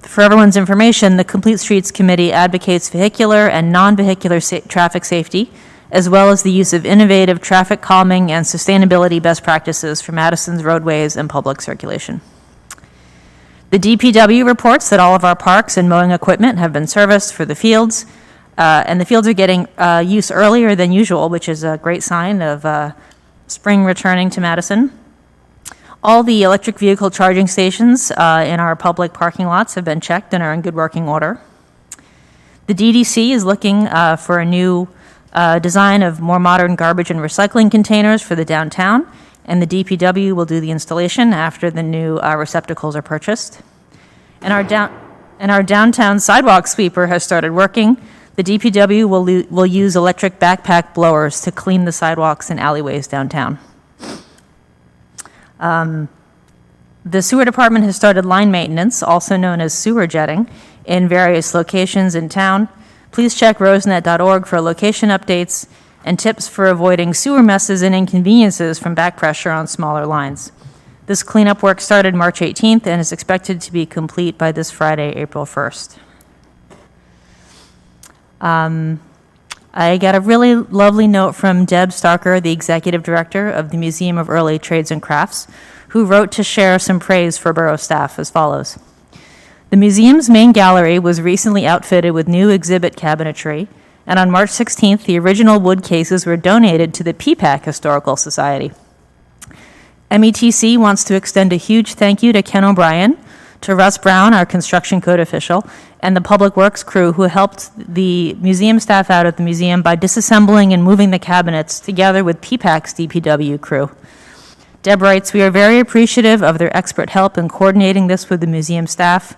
For everyone's information, the Complete Streets Committee advocates vehicular and non-vehicular traffic safety, as well as the use of innovative traffic calming and sustainability best practices for Madison's roadways and public circulation. The DPW reports that all of our parks and mowing equipment have been serviced for the fields, and the fields are getting use earlier than usual, which is a great sign of spring returning to Madison. All the electric vehicle charging stations in our public parking lots have been checked and are in good working order. The DDC is looking for a new design of more modern garbage and recycling containers for the downtown, and the DPW will do the installation after the new receptacles are purchased. And our downtown sidewalk sweeper has started working. The DPW will use electric backpack blowers to clean the sidewalks and alleyways downtown. The sewer department has started line maintenance, also known as sewer jetting, in various locations in town. Please check rosenet.org for location updates and tips for avoiding sewer messes and inconveniences from back pressure on smaller lines. This cleanup work started March 18th and is expected to be complete by this Friday, April 1st. I got a really lovely note from Deb Starker, the executive director of the Museum of Early Trades and Crafts, who wrote to share some praise for Borough staff as follows. The museum's main gallery was recently outfitted with new exhibit cabinetry, and on March 16th, the original wood cases were donated to the PPAC Historical Society. METC wants to extend a huge thank you to Ken O'Brien, to Russ Brown, our construction code official, and the Public Works crew who helped the museum staff out at the museum by disassembling and moving the cabinets together with PPAC's DPW crew. Deb writes, "We are very appreciative of their expert help in coordinating this with the museum staff.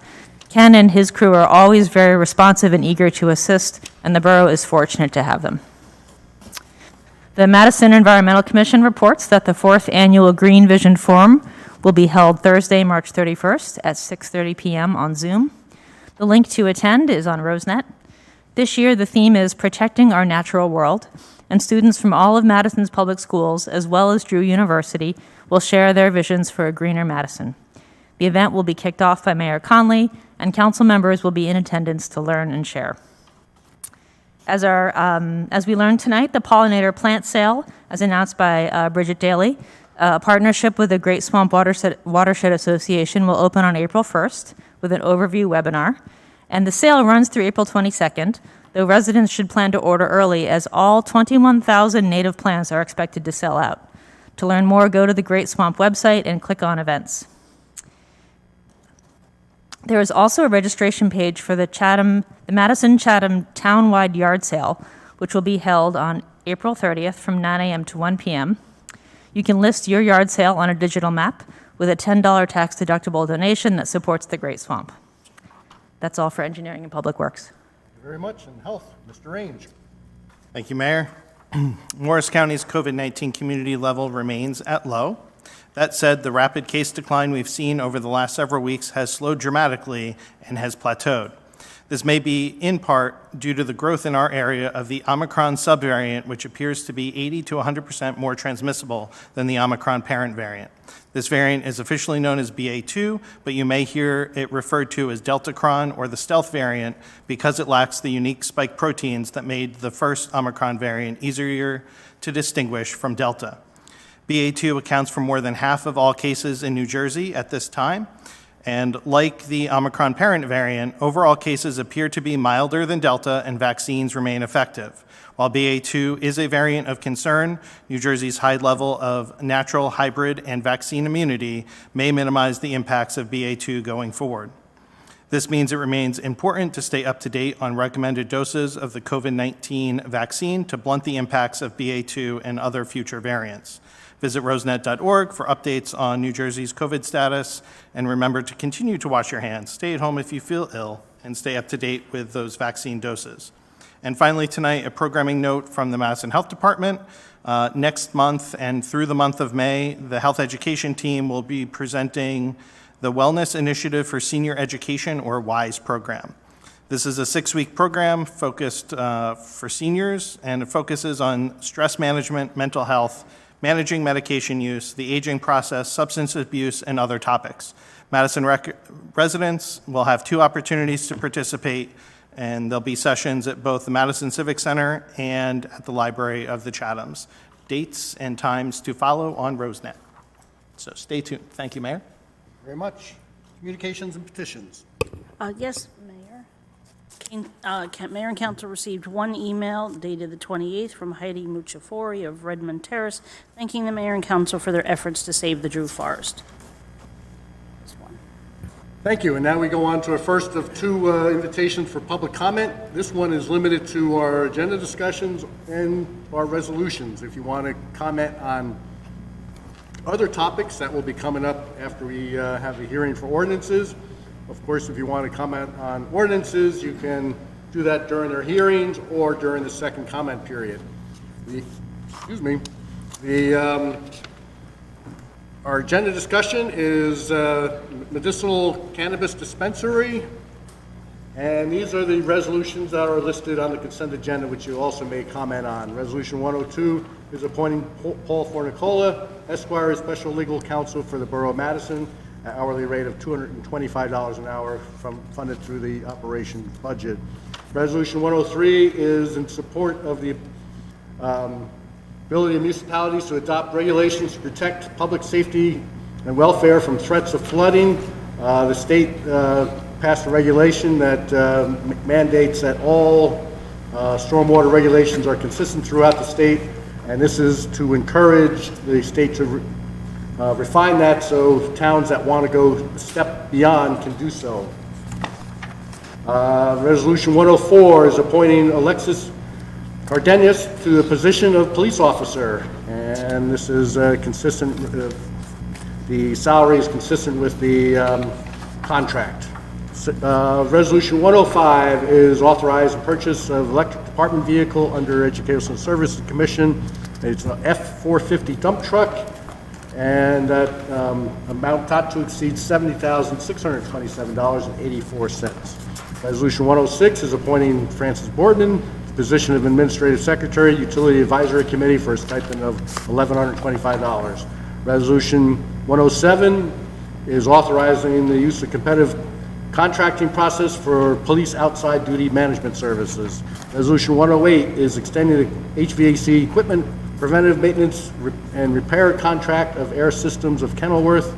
Ken and his crew are always very responsive and eager to assist, and the borough is fortunate to have them." The Madison Environmental Commission reports that the 4th Annual Green Vision Forum will be held Thursday, March 31st at 6:30 p.m. on Zoom. The link to attend is on RoseNet. This year, the theme is Protecting Our Natural World, and students from all of Madison's public schools, as well as Drew University, will share their visions for a greener Madison. The event will be kicked off by Mayor Conley, and council members will be in attendance to learn and share. As we learned tonight, the Pollinator plant sale, as announced by Bridget Daly, a partnership with the Great Swamp Watershed Association, will open on April 1st with an overview webinar, and the sale runs through April 22nd, though residents should plan to order early as all 21,000 native plants are expected to sell out. To learn more, go to the Great Swamp website and click on events. There is also a registration page for the Madison Chatham Townwide Yard Sale, which will be held on April 30th from 9 a.m. to 1 p.m. You can list your yard sale on a digital map with a $10 tax-deductible donation that supports the Great Swamp. That's all for engineering and public works. Thank you very much. And health, Mr. Range. Thank you, Mayor. Morris County's COVID-19 community level remains at low. That said, the rapid case decline we've seen over the last several weeks has slowed dramatically and has plateaued. This may be in part due to the growth in our area of the Omicron subvariant, which appears to be 80 to 100% more transmissible than the Omicron parent variant. This variant is officially known as BA2, but you may hear it referred to as Deltacron or the stealth variant because it lacks the unique spike proteins that made the first Omicron variant easier to distinguish from Delta. BA2 accounts for more than half of all cases in New Jersey at this time. And like the Omicron parent variant, overall cases appear to be milder than Delta and vaccines remain effective. While BA2 is a variant of concern, New Jersey's high level of natural, hybrid, and vaccine immunity may minimize the impacts of BA2 going forward. This means it remains important to stay up to date on recommended doses of the COVID-19 vaccine to blunt the impacts of BA2 and other future variants. Visit rosenet.org for updates on New Jersey's COVID status, and remember to continue to wash your hands, stay at home if you feel ill, and stay up to date with those vaccine doses. And finally tonight, a programming note from the Madison Health Department. Next month and through the month of May, the health education team will be presenting the Wellness Initiative for Senior Education, or WISE program. This is a 6-week program focused for seniors, and it focuses on stress management, mental health, managing medication use, the aging process, substance abuse, and other topics. Madison residents will have 2 opportunities to participate, and there'll be sessions at both the Madison Civic Center and at the Library of the Chathams. Dates and times to follow on RoseNet. So stay tuned. Thank you, Mayor. Very much. Communications and petitions. Yes, Mayor. Mayor and Council received one email dated the 28th from Heidi Muchafori of Redmond Terrace, thanking the Mayor and Council for their efforts to save the Drew Forest. This one. Thank you. And now we go on to our first of 2 invitations for public comment. This one is limited to our agenda discussions and our resolutions. If you want to comment on other topics, that will be coming up after we have a hearing for ordinances. Of course, if you want to comment on ordinances, you can do that during their hearings or during the second comment period. Our agenda discussion is Medicinal Cannabis Dispensary, and these are the resolutions that are listed on the consent agenda, which you also may comment on. Resolution 102 is appointing Paul Fornicola, Esquire, as Special Legal Counsel for the Borough of Madison, at hourly rate of $225 an hour funded through the operations budget. Resolution 103 is in support of the ability of municipalities to adopt regulations to protect public safety and welfare from threats of flooding. The state passed a regulation that mandates that all stormwater regulations are consistent throughout the state, and this is to encourage the state to refine that so towns that want to go a step beyond can do so. Resolution 104 is appointing Alexis Cardenas to the position of police officer, and this is consistent The salary is consistent with the contract. Resolution 105 is authorizing purchase of electric department vehicle under Educational Services Commission. It's an F-450 dump truck, and that amount not to exceed $70,627.84. Resolution 106 is appointing Francis Boardman to the position of Administrative Secretary, Utility Advisory Committee, for a stipend of $1,125. Resolution 107 is authorizing the use of competitive contracting process for police outside duty management services. Resolution 108 is extending the HVAC equipment preventive maintenance and repair contract of Air Systems of Kenilworth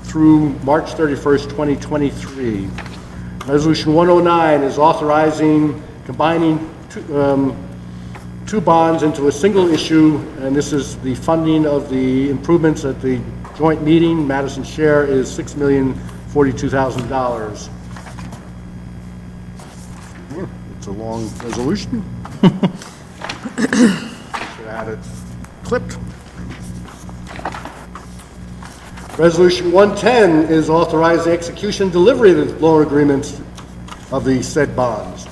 through March 31st, 2023. Resolution 109 is authorizing combining two bonds into a single issue, and this is the funding of the improvements at the joint meeting. Madison's share is $6,042,000. It's a long resolution. Should have had it clipped. Resolution 110 is authorizing execution and delivery of the loan agreements of the said bonds.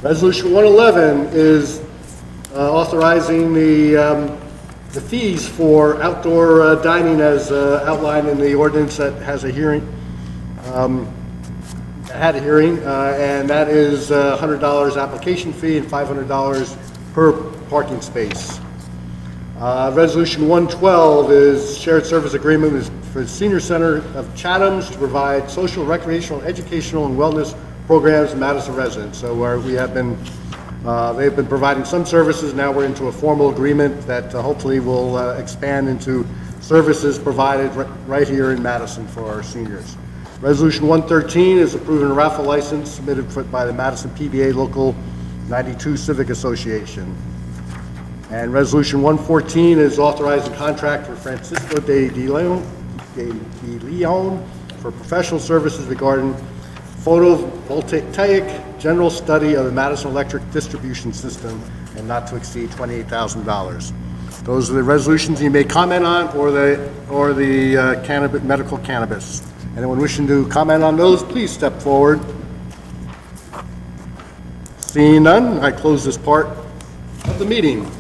Resolution 111 is authorizing the fees for outdoor dining as outlined in the ordinance that has a hearing. Had a hearing, and that is $100 application fee and $500 per parking space. Resolution 112 is shared service agreement for the Senior Center of Chatham's to provide social, recreational, educational, and wellness programs to Madison residents. So we have been, they've been providing some services. Now we're into a formal agreement that hopefully will expand into services provided right here in Madison for our seniors. Resolution 113 is approving a raffle license submitted by the Madison PBA Local 92 Civic Association. And Resolution 114 is authorizing contract for Francisco de Leon for professional services regarding photovoltaic general study of the Madison electric distribution system, and not to exceed $28,000. Those are the resolutions you may comment on, or the cannabis, medical cannabis. Anyone wishing to comment on those, please step forward. Seeing none, I close this part of the meeting.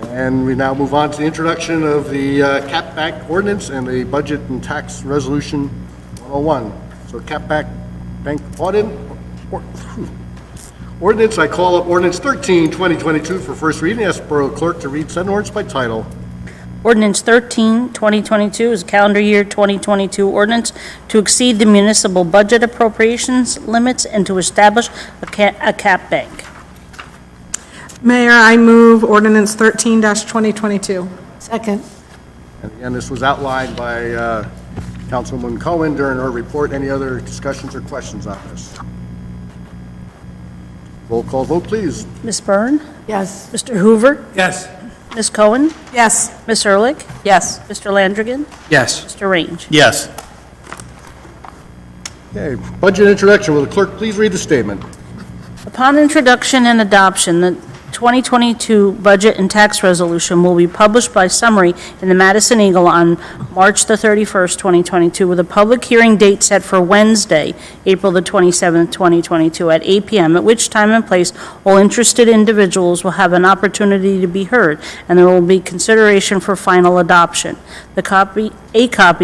And we now move on to the introduction of the Cap Bank Ordinance and the Budget and Tax Resolution 101. So Cap Bank Ordinance, I call up Ordinance 13, 2022 for first reading. Ask Borough Clerk to read said ordinance by title. Ordinance 13, 2022 is calendar year 2022 ordinance to exceed the municipal budget appropriations limits and to establish a cap bank. Mayor, I move ordinance 13-2022. Second. And again, this was outlined by Councilwoman Cohen during her report. Any other discussions or questions on this? Roll call vote, please. Ms. Byrne? Yes. Mr. Hoover? Yes. Ms. Cohen? Yes. Ms. Ehrlich? Yes. Mr. Landrigan? Yes. Mr. Range? Yes. Okay, budget introduction. Will the clerk please read the statement? Upon introduction and adoption, the 2022 budget and tax resolution will be published by summary in the Madison Eagle on March the 31st, 2022, with a public hearing date set for Wednesday, April the 27th, 2022, at 8 p.m., at which time and place all interested individuals will have an opportunity to be heard, and there will be consideration for final adoption. A copy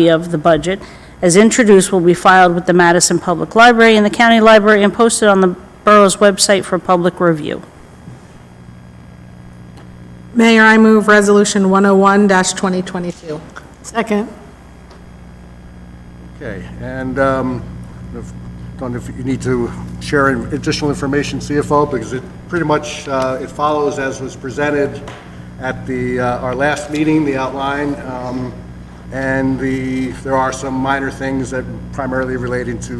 of the budget, as introduced, will be filed with the Madison Public Library and the County Library and posted on the borough's website for public review. Mayor, I move resolution 101-2022. Second. Okay, and don't know if you need to share additional information, CFO, because it pretty much it follows as was presented at the our last meeting, the outline, and there are some minor things that primarily relating to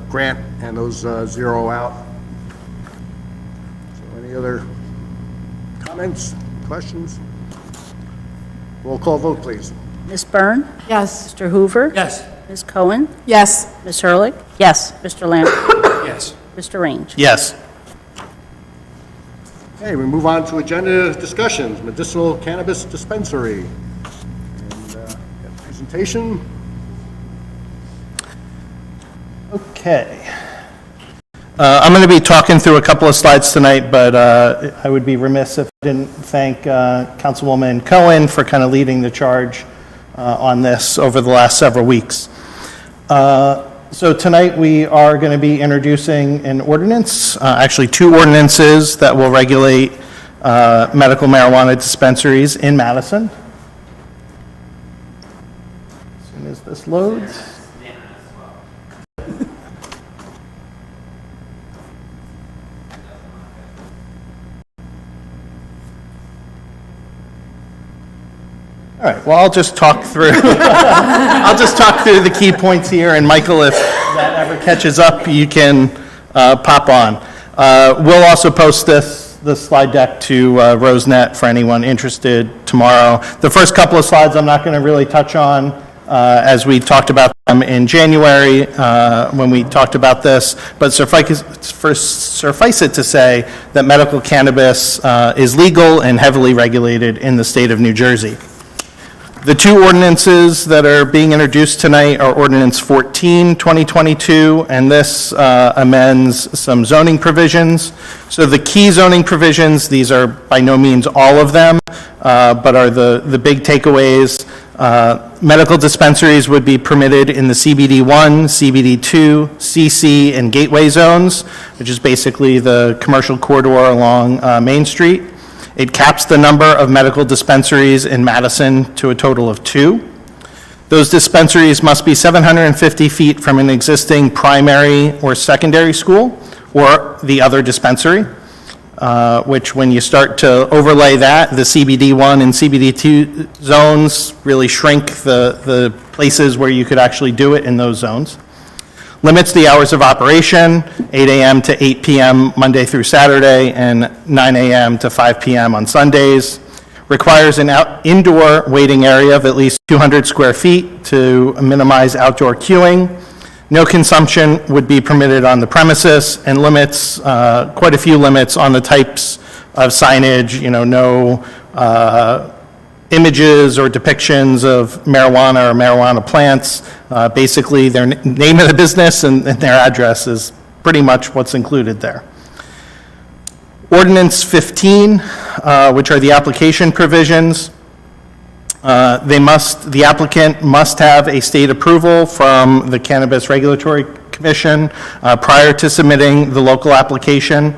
grant and those zero out. So any other comments? Questions? Roll call vote, please. Ms. Byrne? Yes. Mr. Hoover? Yes. Ms. Cohen? Yes. Ms. Ehrlich? Yes. Mr. Landrigan? Yes. Mr. Range? Yes. Okay, we move on to agenda discussions, Medicinal Cannabis Dispensary. And presentation. Okay. I'm going to be talking through a couple of slides tonight, but I would be remiss if I didn't thank Councilwoman Cohen for kind of leading the charge on this over the last several weeks. So tonight we are going to be introducing an ordinance, actually two ordinances that will regulate medical marijuana dispensaries in Madison. As soon as this loads. All right, well, I'll just talk through the key points here, and Michael, if that ever catches up, you can pop on. We'll also post the slide deck to Rosenet for anyone interested tomorrow. The first couple of slides I'm not going to really touch on, as we talked about them in January when we talked about this, but suffice it to say that medical cannabis is legal and heavily regulated in the state of New Jersey. The two ordinances that are being introduced tonight are Ordinance 14, 2022, and this amends some zoning provisions. So the key zoning provisions, these are by no means all of them, but are the big takeaways. Medical dispensaries would be permitted in the CBD1, CBD2, CC, and gateway zones, which is basically the commercial corridor along Main Street. It caps the number of medical dispensaries in Madison to a total of 2. Those dispensaries must be 750 feet from an existing primary or secondary school or the other dispensary, which when you start to overlay that, the CBD1 and CBD2 zones really shrink the places where you could actually do it in those zones. Limits the hours of operation, 8 a.m. to 8 p.m. Monday through Saturday, and 9 a.m. to 5 p.m. on Sundays. Requires an indoor waiting area of at least 200 square feet to minimize outdoor queuing. No consumption would be permitted on the premises, and limits, quite a few limits on the types of signage, no images or depictions of marijuana or marijuana plants. Basically, their name of the business and their address is pretty much what's included there. Ordinance 15, which are the application provisions. The applicant must have a state approval from the Cannabis Regulatory Commission prior to submitting the local application.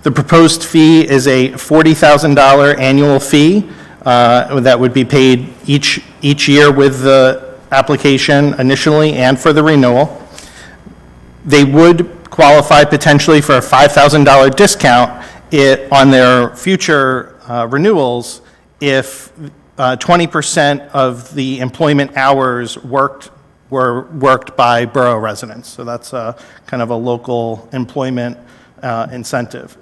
The proposed fee is a $40,000 annual fee that would be paid each year with the application initially and for the renewal. They would qualify potentially for a $5,000 discount on their future renewals if 20% of the employment hours were worked by borough residents. So that's kind of a local employment incentive.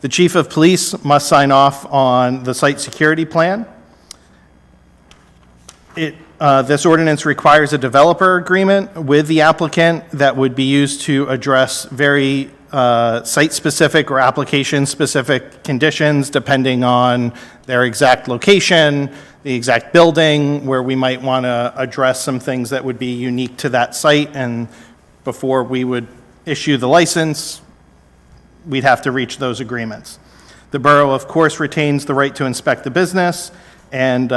The chief of police must sign off on the site security plan. This ordinance requires a developer agreement with the applicant that would be used to address very site-specific or application-specific conditions depending on their exact location, the exact building, where we might want to address some things that would be unique to that site. And before we would issue the license, we'd have to reach those agreements. The borough, of course, retains the right to inspect the business, and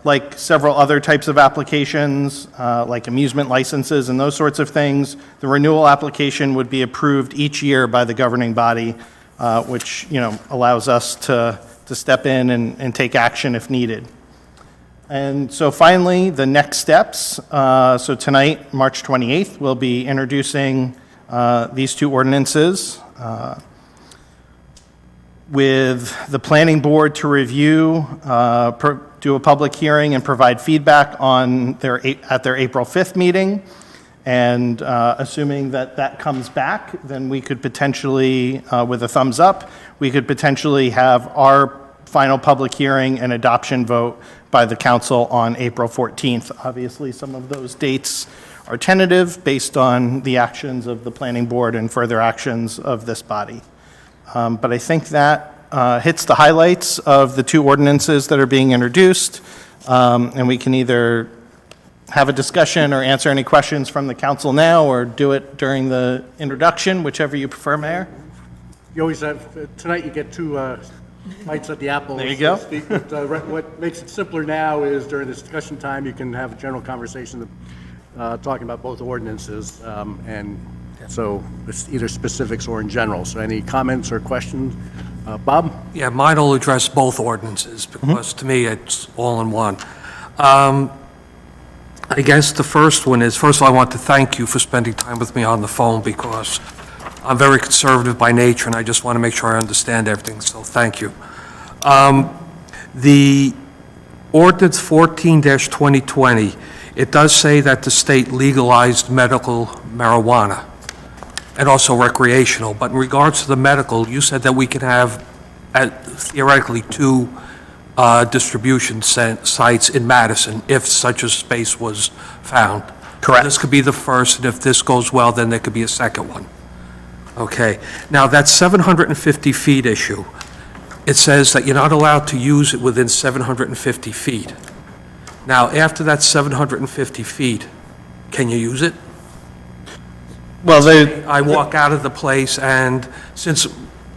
like several other types of applications, like amusement licenses and those sorts of things, the renewal application would be approved each year by the governing body, which allows us to step in and take action if needed. And so finally, the next steps. So tonight, March 28th, we'll be introducing these two ordinances with the planning board to review, do a public hearing and provide feedback at their April 5th meeting. And assuming that comes back, then we could potentially, with a thumbs up, we could potentially have our final public hearing and adoption vote by the council on April 14th. Obviously, some of those dates are tentative based on the actions of the planning board and further actions of this body. But I think that hits the highlights of the two ordinances that are being introduced, and we can either have a discussion or answer any questions from the council now, or do it during the introduction, whichever you prefer, Mayor. You always have, tonight you get two bites at the apple. There you so go. to speak. But, what makes it simpler now is during this discussion time, you can have a general conversation talking about both ordinances. And so it's either specifics or in general. So any comments or questions? Bob? Yeah, mine will address both ordinances, because to me, it's all in one. I guess the first one is, first of all, I want to thank you for spending time with me on the phone, because I'm very conservative by nature, and I just want to make sure I understand everything, so thank you. The ordinance 14-2020, it does say that the state legalized medical marijuana and also recreational, but in regards to the medical, you said that we can have theoretically two distribution sites in Madison if such a space was found. Correct. This could be the first, and if this goes well, then there could be a second one. Okay. Now, that 750 feet issue, it says that you're not allowed to use it within 750 feet. Now, after that 750 feet, can you use it? Well, I walk out of the place, and since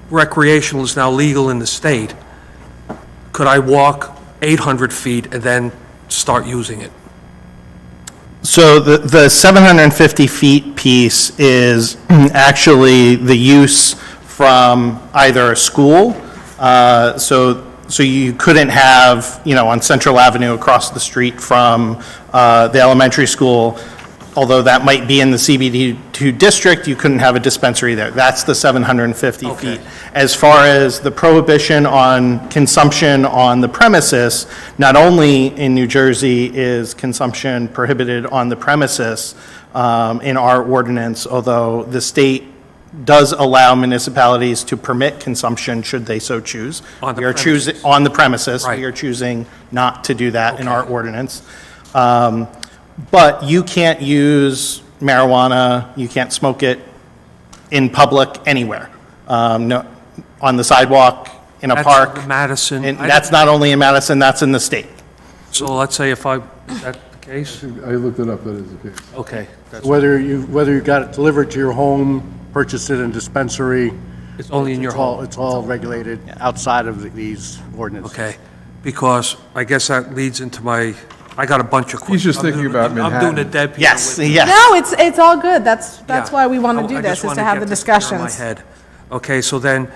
recreational is now legal in the state, could I walk 800 feet and then start using it? So the 750 feet piece is actually the use from either a school, so you couldn't have, on Central Avenue across the street from the elementary school, although that might be in the CBD2 district, you couldn't have a dispensary there. That's the 750 feet. As far as the prohibition on consumption on the premises, not only in New Jersey is consumption prohibited on the premises in our ordinance, although the state does allow municipalities to permit consumption should they so choose. We are choosing on the premises. Right. We are choosing not to do that in our ordinance. But you can't use marijuana, you can't smoke it in public anywhere. No, on the sidewalk, in a park. That's Madison. And that's not only in Madison, that's in the state. So let's say is that the case? I looked it up, that is the case. Okay. Whether you got it delivered to your home, purchased it in dispensary. It's only in your home. It's all regulated outside of these ordinances. Okay, because I guess that leads into I got a bunch of questions. He's just thinking about I'm Manhattan. doing a Deb here. Yes, with- yes. No, it's all good. That's Yeah. why we want to I do just this, is wanted to have get the this clear in my discussions. head. Okay, so then,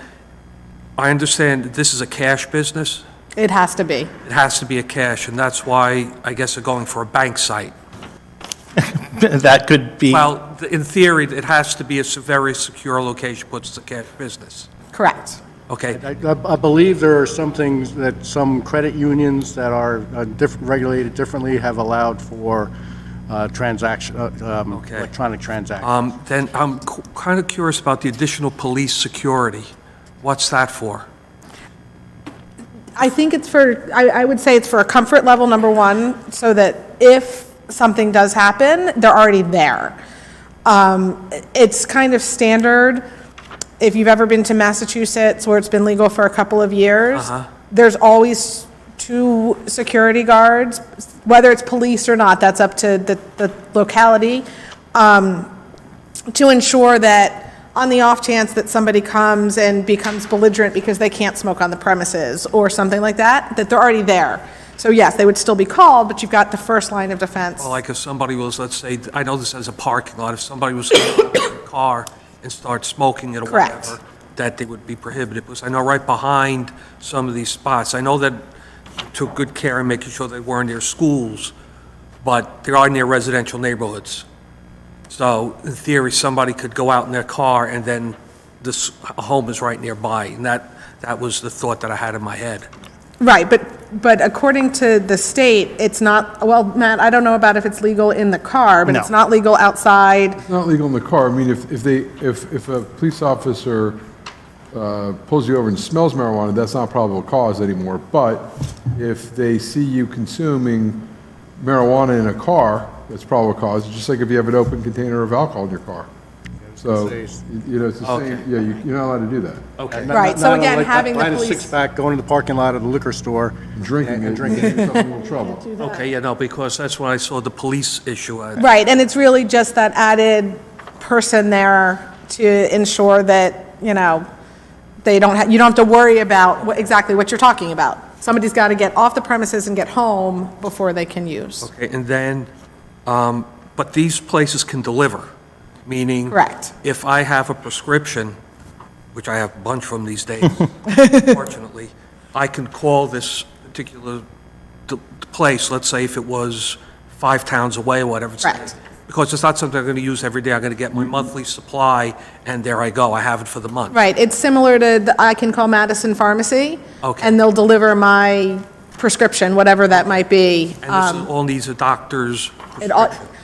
I understand that this is a cash business. It has to be. It has to be a cash, and that's why I guess they're going for a bank site. That could be. Well, in theory, it has to be a very secure location, puts it's a cash business. Correct. Okay, I believe there are some things that some credit unions that are regulated differently have allowed for electronic transactions. then I'm kind of curious about the additional police security. What's that for? I think it's for, I would say it's for a comfort level, number one, so that if something does happen, they're already there. It's kind of standard. If you've ever been to Massachusetts, where it's been legal for a couple of years, there's always 2 security guards, whether it's police or not, that's up to the locality, to ensure that on the off chance that somebody comes and becomes belligerent because they can't smoke on the premises or something like that, that they're already there. So yes, they would still be called, but you've got the first line of defense. Well, like if somebody was, let's say, I know this as a parking lot, if somebody was in a car and start smoking it or Correct. whatever, that they would be prohibited. Because I know right behind some of these spots, I know that you took good care in making sure they weren't near schools, but they are near residential neighborhoods. So in theory, somebody could go out in their car and then a home is right nearby. And that was the thought that I had in my head. Right, but according to the state, it's not, well, Matt, I don't know about if it's legal in the car, but No. it's not legal outside. It's not legal in the car. I mean, if a police officer pulls you over and smells marijuana, that's not probable cause anymore. But if they see you consuming marijuana in a car, that's probable cause, just like if you have an open container of alcohol in your car. So, it's the same, yeah, you're not allowed to do that. Okay. Right, so again, having the Buying a police- six-pack, going to the parking lot of the liquor store. Drinking it, drinking you get yourself in a little trouble. Okay, yeah, no, because that's when I saw the police issue. Right, and it's really just that added person there to ensure that, you don't have to worry about exactly what you're talking about. Somebody's got to get off the premises and get home before they can use. Okay, and then, but these places can deliver, meaning. Correct. If I have a prescription, which I have a bunch from these days, unfortunately, I can call this particular place, let's say if it was 5 towns away or whatever. Correct. Because it's not something I'm going to use every day. I'm going to get my monthly supply, and there I go. I have it for the month. Right, it's similar to, I can call Madison Pharmacy. Okay. And they'll deliver my prescription, whatever that might be. And this all needs a doctor's It all- prescription.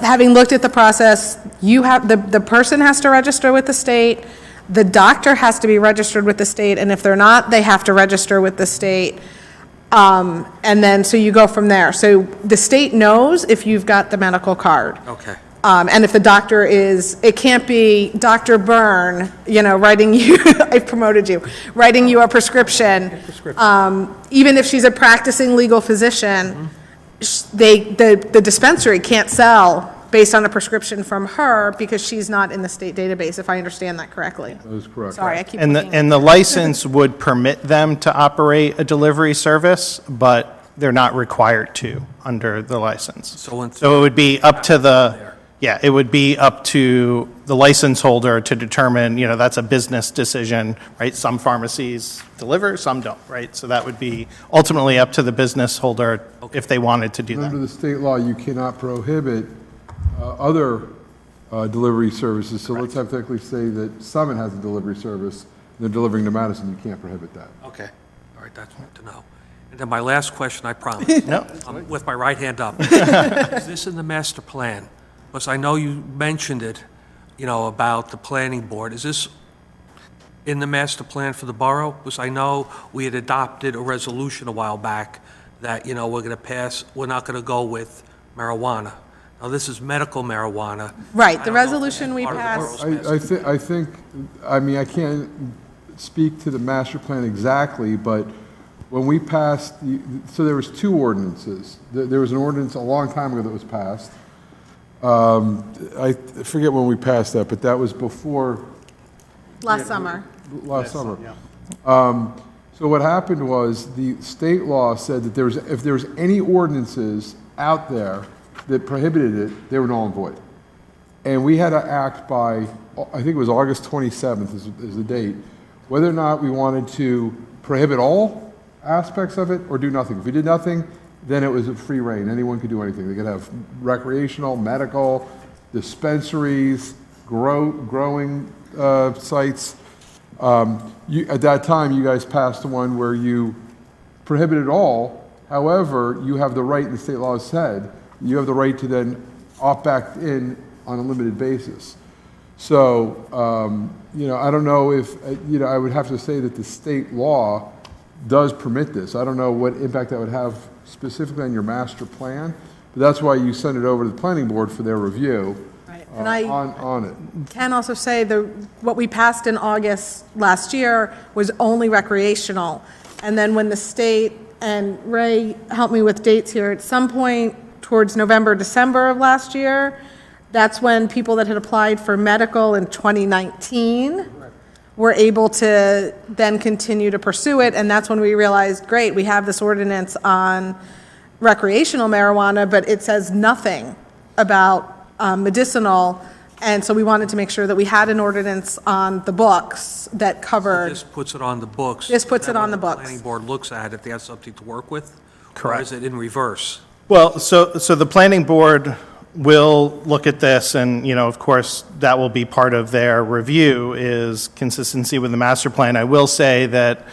Having looked at the process, you have, the person has to register with the state, the doctor has to be registered with the state, and if they're not, they have to register with the state. And then, so you go from there. So the state knows if you've got the medical card. Okay. And if the doctor is, it can't be Dr. Byrne, writing you, I've promoted you, writing you a prescription. Even if she's a practicing legal physician, the dispensary can't sell based on a prescription from her because she's not in the state database, if I understand that correctly. That is correct. Sorry, I keep And looking. the license would permit them to operate a delivery service, but they're not required to under the license. So it would be up to it would be up to the license holder to determine, that's a business decision, right? Some pharmacies deliver, some don't, right? So that would be ultimately up to the business holder if they wanted to do that. Under the state law, you cannot prohibit other delivery services. So let's hypothetically say that Summit has a delivery service, they're delivering to Madison, you can't prohibit that. Okay, all right, that's good to know. And then my last question, I promise. No. With my right hand up. Is this in the master plan? Because I know you mentioned it, about the planning board. Is this in the master plan for the borough? Because I know we had adopted a resolution a while back that, we're going to pass, we're not going to go with marijuana. Now, this is medical marijuana. Right, I the don't know if resolution that's we part of the passed. borough's I think, I can't speak to the master plan exactly, but when we passed, so there was 2 ordinances. There was an ordinance a long time ago that was passed. I forget when we passed that, but that was before. Last summer. Last summer. So what happened was the state law said that if there was any ordinances out there that prohibited it, they were null and void. And we had to act by, I think it was August 27th is the date, whether or not we wanted to prohibit all aspects of it or do nothing. If we did nothing, then it was a free reign. Anyone could do anything. They could have recreational, medical, dispensaries, growing sites. At that time, you guys passed the one where you prohibited all. However, you have the right, and the state law said, you have the right to then opt back in on a limited basis. So, I don't know if, I would have to say that the state law does permit this. I don't know what impact that would have specifically on your master plan, but that's why you send it over to the planning board for their review And I on it. can also say what we passed in August last year was only recreational. And then when the state, and Ray helped me with dates here, at some point towards November, December of last year, that's when people that had applied for medical in 2019 were able to then continue to pursue it. And that's when we realized, great, we have this ordinance on recreational marijuana, but it says nothing about medicinal. And so we wanted to make sure that we had an ordinance on the books that covered. This puts it on the books. This puts it And on the when books. planning board looks at it, they have something to work with? Correct. Or is it in reverse? Well, so the planning board will look at this, and, of course, that will be part of their review, is consistency with the master plan. I will say that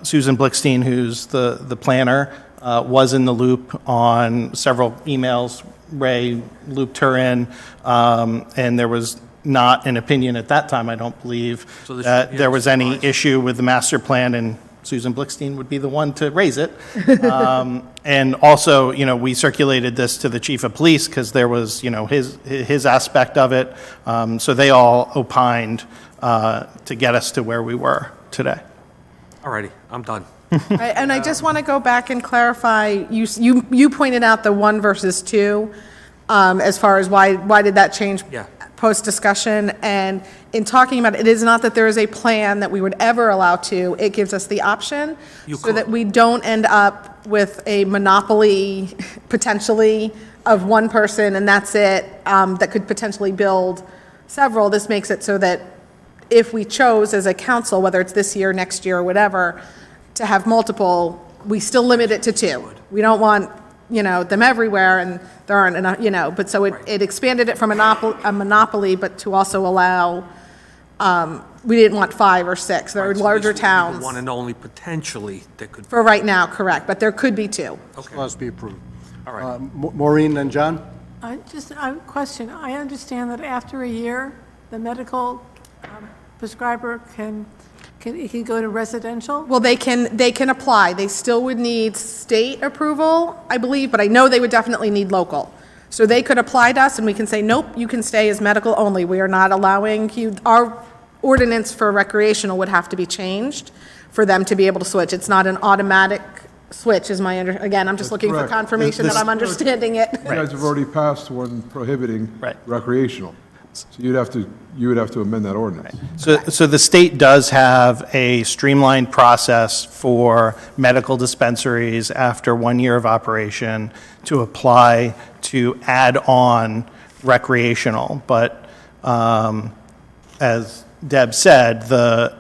Susan Blickstein, who's the planner, was in the loop on several emails. Ray looped her in, and there was not an opinion at that time, I don't believe, So there that should be there no was any surprise. issue with the master plan, and Susan Blickstein would be the one to raise it. And also, we circulated this to the chief of police because there was, his aspect of it. So they all opined to get us to where we were today. All righty, I'm done. And I just want to go back and clarify, you pointed out the 1 versus 2, as far as why did that change Yeah. post-discussion? And in talking about it is not that there is a plan that we would ever allow to, it gives us the option so that we don't end up with a monopoly, potentially, of one person, and that's it, that could potentially build several. This makes it so that if we chose as a council, whether it's this year, next year, or whatever, to have multiple, we still limit it to 2. We don't want, them everywhere, and there aren't enough, but so it expanded it from a monopoly, but to also allow, we didn't want 5 or 6. There are Right, so larger this would be towns. the one and only potentially that could. For right now, correct, but there could be 2. Okay. Must be approved. All right. Maureen and John? I have a question. I understand that after a year, the medical prescriber can go to residential? Well, they can apply. They still would need state approval, I believe, but I know they would definitely need local. So they could apply to us and we can say, nope, you can stay as medical only. We are not allowing you, our ordinance for recreational would have to be changed for them to be able to switch. It's not an automatic switch, is my again, I'm just looking for correct. confirmation that I'm understanding it. You guys have already passed one prohibiting recreational. So you would have to amend that ordinance. So the state does have a streamlined process for medical dispensaries after 1 year of operation to apply to add on recreational. But as Deb said, the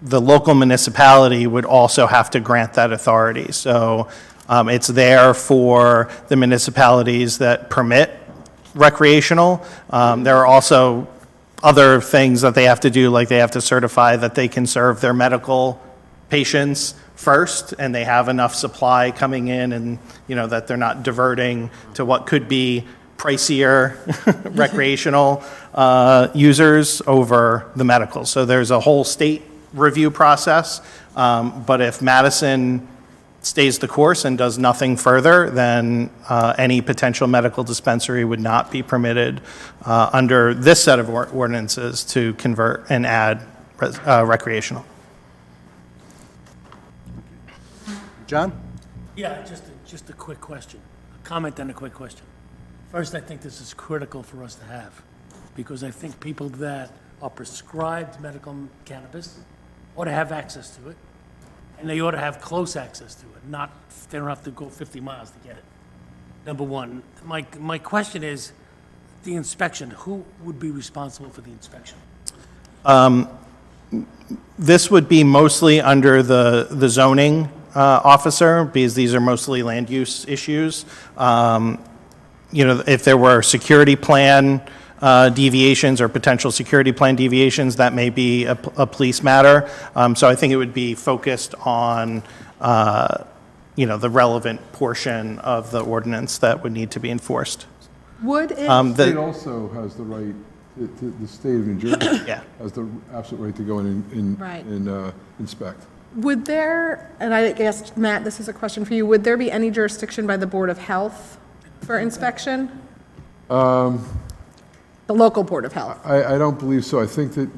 local municipality would also have to grant that authority. So it's there for the municipalities that permit recreational. There are also other things that they have to do, like they have to certify that they can serve their medical patients first and they have enough supply coming in and, that they're not diverting to what could be pricier recreational users over the medical. So there's a whole state review process. But if Madison stays the course and does nothing further, then any potential medical dispensary would not be permitted under this set of ordinances to convert and add recreational. John? Yeah, just a quick question, a comment and a quick question. First, I think this is critical for us to have, because I think people that are prescribed medical cannabis ought to have access to it, and they ought to have close access to it, not, they don't have to go 50 miles to get it. Number one. My question is, the inspection, who would be responsible for the inspection? This would be mostly under the zoning officer, because these are mostly land use issues. If there were security plan deviations or potential security plan deviations, that may be a police matter. So I think it would be focused on, the relevant portion of the ordinance that would need to be enforced. Would it? The state also has the right, the state of New Jersey has the absolute right to go in Right. and inspect. Would there, and I guess, Matt, this is a question for you, would there be any jurisdiction by the Board of Health for inspection? The local Board of Health? I don't believe so. I think that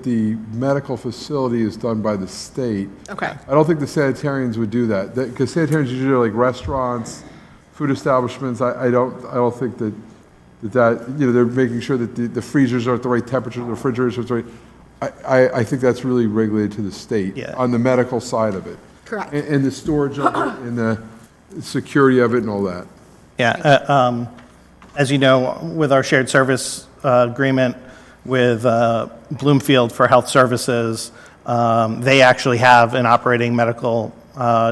the medical facility is done by the state. Okay. I don't think the sanitarians would do that, because sanitarians usually are like restaurants, food establishments. I don't think that they're making sure that the freezers are at the right temperature, the refrigerators are at the right. I think that's really regulated to the state on the medical side of it. Correct. And the storage of it and the security of it and all that. Yeah, as you know, with our shared service agreement with Bloomfield for Health Services, they actually have an operating medical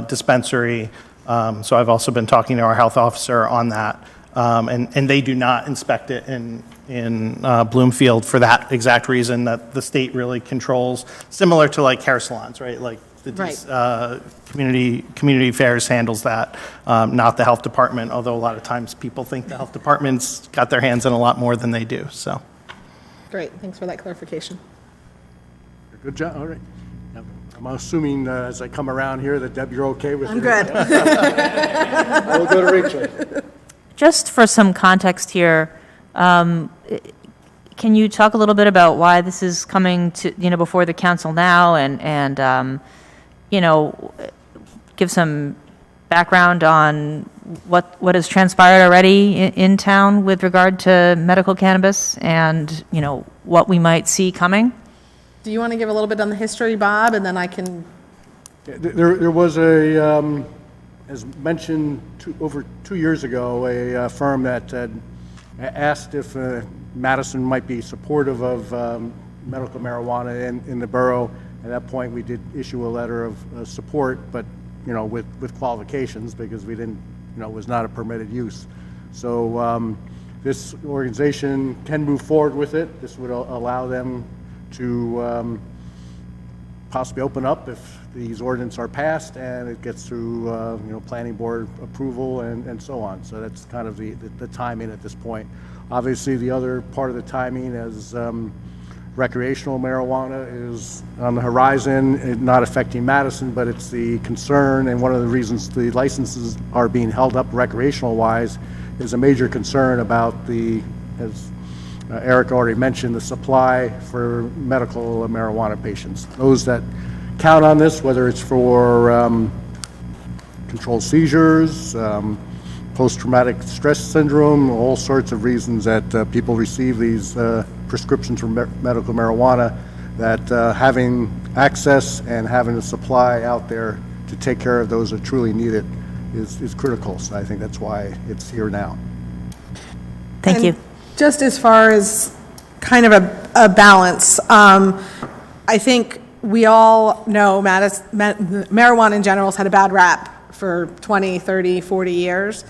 dispensary. So I've also been talking to our health officer on that. And they do not inspect it in Bloomfield for that exact reason, that the state really controls, similar to like hair salons, right? Like the community affairs handles that, not the health department, although a lot of times people think the health department's got their hands in a lot more than they do, so. Great, thanks for that clarification. Good job, all right. Now, I'm assuming as I come around here that Deb, you're okay with it? I'm good. I will go to Rachel. Just for some context here, can you talk a little bit about why this is coming to, before the council now and give some background on what has transpired already in town with regard to medical cannabis and, what we might see coming? Do you want to give a little bit on the history, Bob, and then I can... There was as mentioned over 2 years ago, a firm that had asked if Madison might be supportive of medical marijuana in the borough. At that point, we did issue a letter of support, but with qualifications because we didn't, it was not a permitted use. So this organization can move forward with it. This would allow them to possibly open up if these ordinances are passed and it gets through planning board approval and so on. So that's kind of the timing at this point. Obviously, the other part of the timing is recreational marijuana is on the horizon, not affecting Madison, but it's the concern, and one of the reasons the licenses are being held up recreational-wise is a major concern about as Eric already mentioned, the supply for medical marijuana patients. Those that count on this, whether it's for controlled seizures, post-traumatic stress syndrome, all sorts of reasons that people receive these prescriptions for medical marijuana, that having access and having a supply out there to take care of those that truly need it is critical. So I think that's why it's here now. Thank you. Just as far as kind of a balance, I think we all know marijuana in general has had a bad rap for 20, 30, 40 years.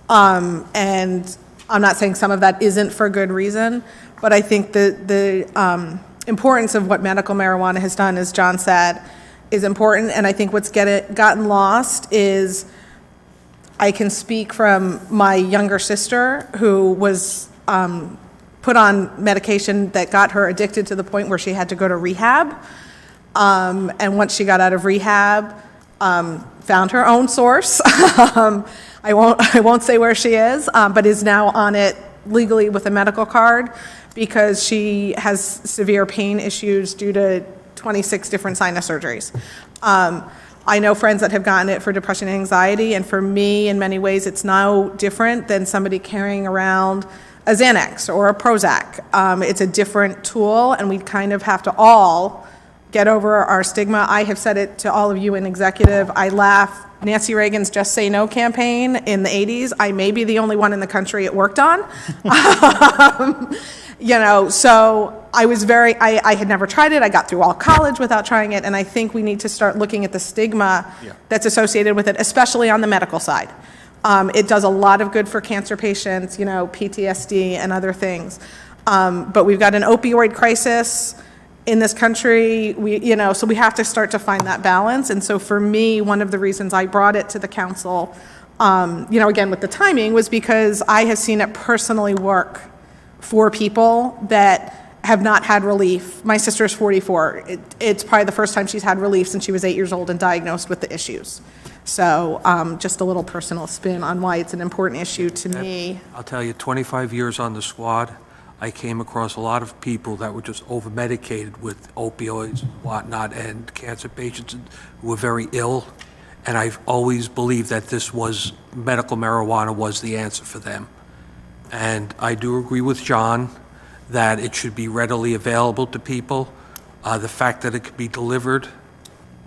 And I'm not saying some of that isn't for good reason, but I think the importance of what medical marijuana has done, as John said, is important. And I think what's gotten lost is, I can speak from my younger sister who was put on medication that got her addicted to the point where she had to go to rehab. And once she got out of rehab, found her own source. I won't say where she is, but is now on it legally with a medical card because she has severe pain issues due to 26 different sinus surgeries. I know friends that have gotten it for depression and anxiety, and for me, in many ways, it's no different than somebody carrying around a Xanax or a Prozac. It's a different tool, and we kind of have to all get over our stigma. I have said it to all of you in executive. I laugh. Nancy Reagan's Just Say No campaign in the 80s, I may be the only one in the country it worked on. So I was I had never tried it. I got through all college without trying it, and I think we need to start looking at the stigma that's associated with it, especially on the medical side. It does a lot of good for cancer patients, PTSD and other things. But we've got an opioid crisis in this country, so we have to start to find that balance. And so for me, one of the reasons I brought it to the council, again with the timing, was because I have seen it personally work for people that have not had relief. My sister's 44. It's probably the first time she's had relief since she was 8 years old and diagnosed with the issues. So just a little personal spin on why it's an important issue to me. I'll tell you, 25 years on the squad, I came across a lot of people that were just over-medicated with opioids and whatnot, and cancer patients who were very ill. And I've always believed that medical marijuana was the answer for them. And I do agree with John that it should be readily available to people. The fact that it could be delivered,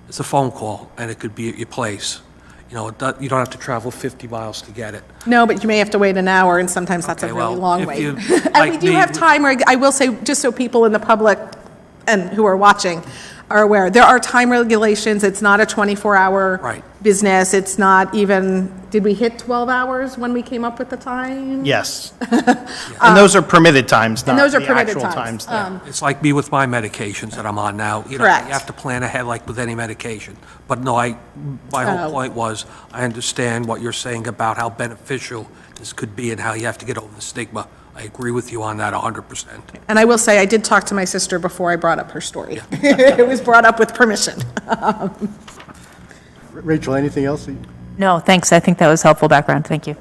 it's a phone call, and it could be at your place. You don't have to travel 50 miles to get it. No, but you may have to wait an hour, and sometimes that's a really long wait. And we do have time, I will say, just so people in the public and who are watching are aware, there are time regulations. It's not a 24-hour business. It's not even, did we hit 12 hours when we came up with the time? Yes. And those are permitted times, not those are the permitted actual times. times. It's like me with my medications that I'm on now. Correct. You have to plan ahead like with any medication. But no, my whole point was, I understand what you're saying about how beneficial this could be and how you have to get over the stigma I agree with you on that 100%. And I will say, I did talk to my sister before I brought up her story. It was brought up with permission. Rachel, anything else? No, thanks. I think that was helpful background. Thank you.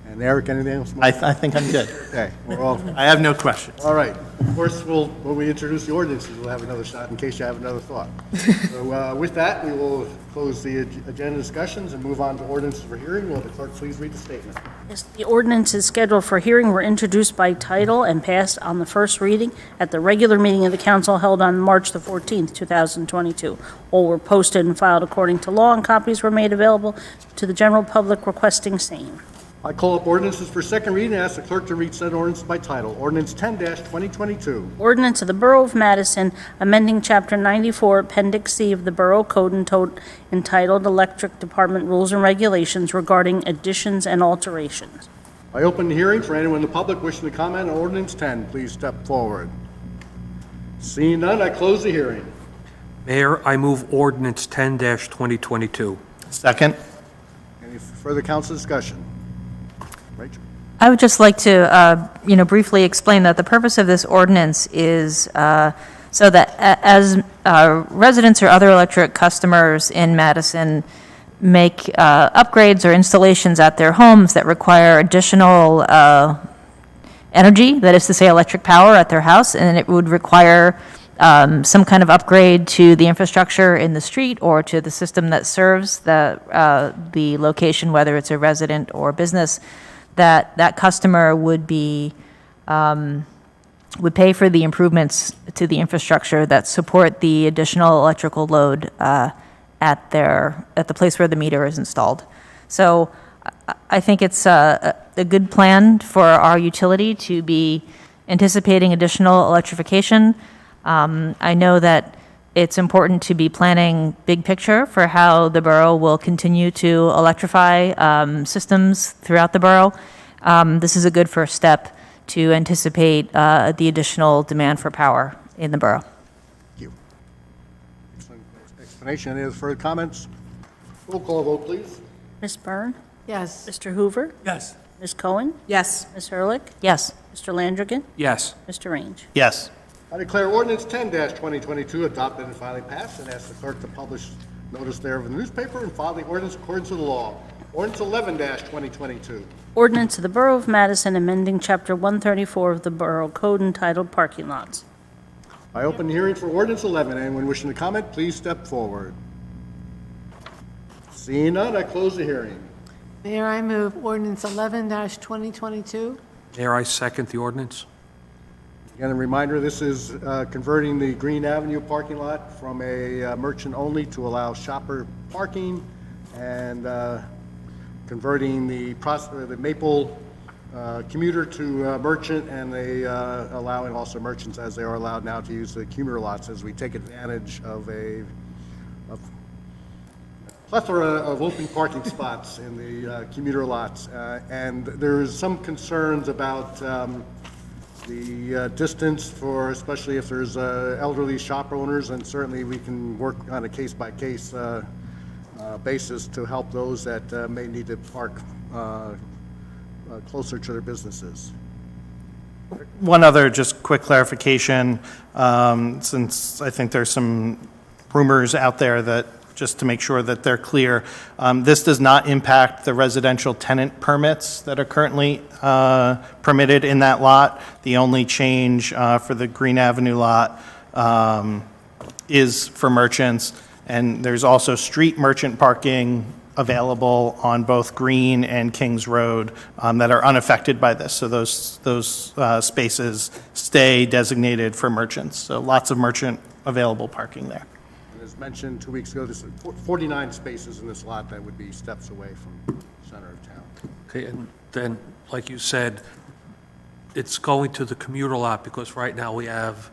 And Eric, anything else? I think I'm good. Okay, we're all, I have no questions. all right. Of course, when we introduce the ordinances, we'll have another shot in case you have another thought. So with that, we will close the agenda discussions and move on to ordinances for hearing. Will the clerk please read the statement? Yes, the ordinances scheduled for hearing were introduced by title and passed on the first reading at the regular meeting of the council held on March the 14th, 2022. All were posted and filed according to law, and copies were made available to the general public requesting same. I call up ordinances for second reading and ask the clerk to read said ordinance by title. Ordinance 10-2022. Ordinance of the Borough of Madison, amending Chapter 94, Appendix C of the Borough Code entitled Electric Department Rules and Regulations regarding additions and alterations. I open the hearing for anyone in the public wishing to comment on Ordinance 10. Please step forward. Seeing none, I close the hearing. Mayor, I move ordinance 10-2022. Second? Any further council discussion? Rachel? I would just like to, briefly explain that the purpose of this ordinance is so that as residents or other electric customers in Madison make upgrades or installations at their homes that require additional energy, that is to say electric power at their house, and it would require some kind of upgrade to the infrastructure in the street or to the system that serves the location, whether it's a resident or business, that customer would be would pay for the improvements to the infrastructure that support the additional electrical load at the place where the meter is installed. So I think it's a good plan for our utility to be anticipating additional electrification. I know that it's important to be planning big picture for how the borough will continue to electrify systems throughout the borough. This is a good first step to anticipate the additional demand for power in the borough. Thank you. Excellent explanation. Any other further comments? Roll call vote, please. Ms. Byrne? Yes. Mr. Hoover? Yes. Ms. Cohen? Yes. Ms. Ehrlich? Yes. Mr. Landrigan? Yes. Mr. Range? Yes. I declare ordinance 10-2022 adopted and finally passed, and ask the clerk to publish notice thereof in the newspaper and file the ordinance according to the law. Ordinance 11-2022. Ordinance of the Borough of Madison amending Chapter 134 of the Borough Code entitled Parking Lots. I open the hearing for ordinance 11. Anyone wishing to comment, please step forward. Seeing none, I close the hearing. Mayor, I move ordinance 11-2022. Mayor, I second the ordinance. Again, a reminder, this is converting the Green Avenue parking lot from a merchant only to allow shopper parking, and converting the Maple commuter to merchant, and they allowing also merchants, as they are allowed now, to use the commuter lots as we take advantage of a plethora of open parking spots in the commuter lots. And there's some concerns about the distance for, especially if there's elderly shop owners, and certainly we can work on a case-by-case basis to help those that may need to park closer to their businesses. One other just quick clarification, since I think there's some rumors out there that, just to make sure that they're clear, this does not impact the residential tenant permits that are currently permitted in that lot. The only change for the Green Avenue lot is for merchants, and there's also street merchant parking available on both Green and Kings Road that are unaffected by this. So those spaces stay designated for merchants. So lots of merchant available parking there. As mentioned 2 weeks ago, there's 49 spaces in this lot that would be steps away from the center of town. Okay, and then, like you said, it's going to the commuter lot because right now we have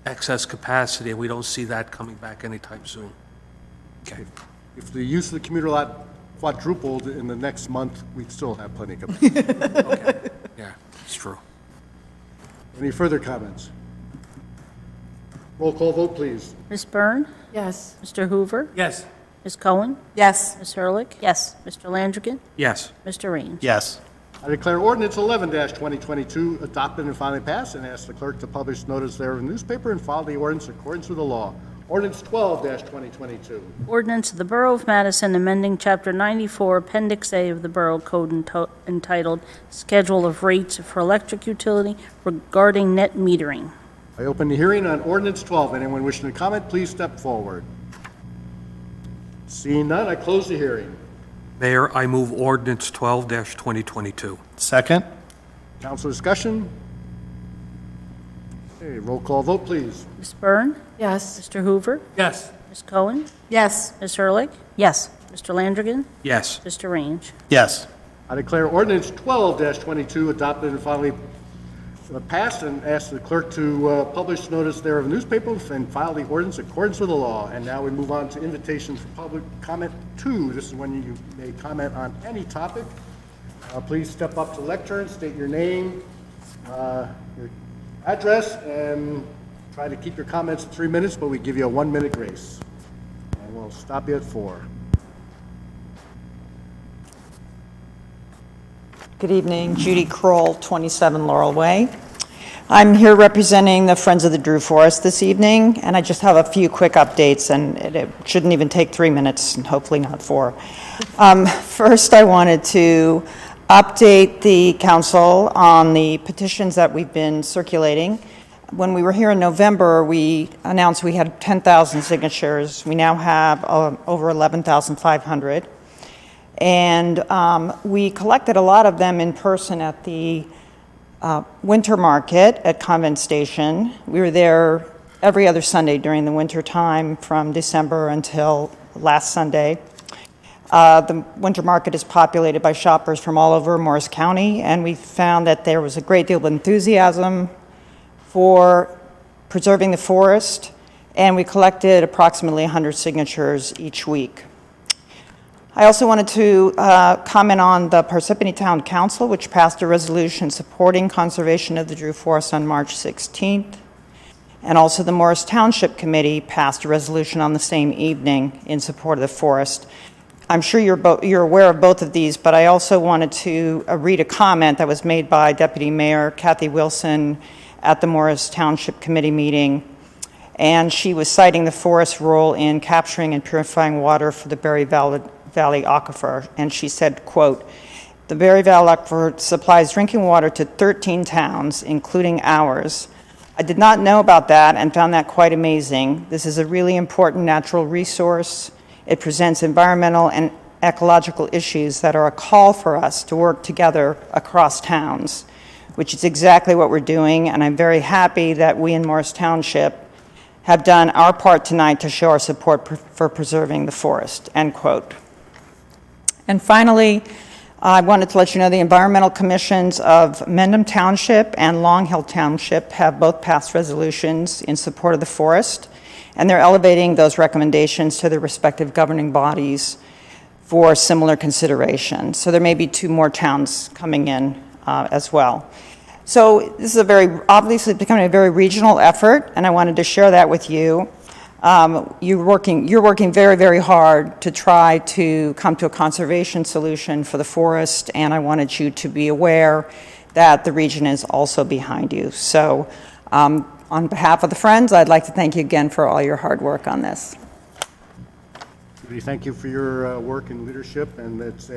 excess capacity, and we don't see that coming back anytime soon. Okay. If the use of the commuter lot quadrupled in the next month, we'd still have plenty of capacity. Okay. Yeah, it's true. Any further comments? Roll call vote, please. Ms. Byrne? Yes. Mr. Hoover? Yes. Ms. Cohen? Yes. Ms. Ehrlich? Yes. Mr. Landrigan? Yes. Mr. Range? Yes. I declare ordinance 11-2022 adopted and finally passed, and ask the clerk to publish notice thereof in the newspaper and file the ordinance in accordance with the law. Ordinance 12-2022. Ordinance of the Borough of Madison amending Chapter 94, Appendix A of the Borough Code entitled Schedule of Rates for Electric Utility regarding net metering. I open the hearing on ordinance 12. Anyone wishing to comment, please step forward. Seeing none, I close the hearing. Mayor, I move ordinance 12-2022. Second? Council discussion? Okay, roll call vote, please. Ms. Byrne? Yes. Mr. Hoover? Yes. Ms. Cohen? Yes. Ms. Ehrlich? Yes. Mr. Landrigan? Yes. Mr. Range? Yes. I declare ordinance 12-22 adopted and finally passed, and ask the clerk to publish notice thereof in the newspaper and file the ordinance in accordance with the law. And now we move on to invitation for public comment 2. This is when you may comment on any topic. Please step up to the lectern, state your name, your address, and try to keep your comments to 3 minutes, but we give you a 1-minute grace. And we'll stop you at 4. Good evening, Judy Kroll, 27 Laurel Way. I'm here representing the Friends of the Drew Forest this evening, and I just have a few quick updates, and it shouldn't even take 3 minutes, and hopefully not 4. First, I wanted to update the council on the petitions that we've been circulating. When we were here in November, we announced we had 10,000 signatures. We now have over 11,500. And we collected a lot of them in person at the winter market at Convent Station. We were there every other Sunday during the winter time from December until last Sunday. The winter market is populated by shoppers from all over Morris County, and we found that there was a great deal of enthusiasm for preserving the forest, and we collected approximately 100 signatures each week. I also wanted to comment on the Parsippany Town Council, which passed a resolution supporting conservation of the Drew Forest on March 16th. And also the Morris Township Committee passed a resolution on the same evening in support of the forest. I'm sure you're aware of both of these, but I also wanted to read a comment that was made by Deputy Mayor Kathy Wilson at the Morris Township Committee meeting. And she was citing the forest's role in capturing and purifying water for the Berry Valley Aquifer, and she said, quote, "The Berry Valley Aquifer supplies drinking water to 13 towns, including ours. I did not know about that and found that quite amazing. This is a really important natural resource. It presents environmental and ecological issues that are a call for us to work together across towns, which is exactly what we're doing, and I'm very happy that we in Morris Township have done our part tonight to show our support for preserving the forest," end quote. And finally, I wanted to let you know the environmental commissions of Mendham Township and Long Hill Township have both passed resolutions in support of the forest, and they're elevating those recommendations to their respective governing bodies for similar consideration. So there may be 2 more towns coming in as well. So this is obviously becoming a very regional effort, and I wanted to share that with you. You're working very, very hard to try to come to a conservation solution for the forest, and I wanted you to be aware that the region is also behind you. So on behalf of the Friends, I'd like to thank you again for all your hard work on this. Judy, thank you for your work and leadership, and it's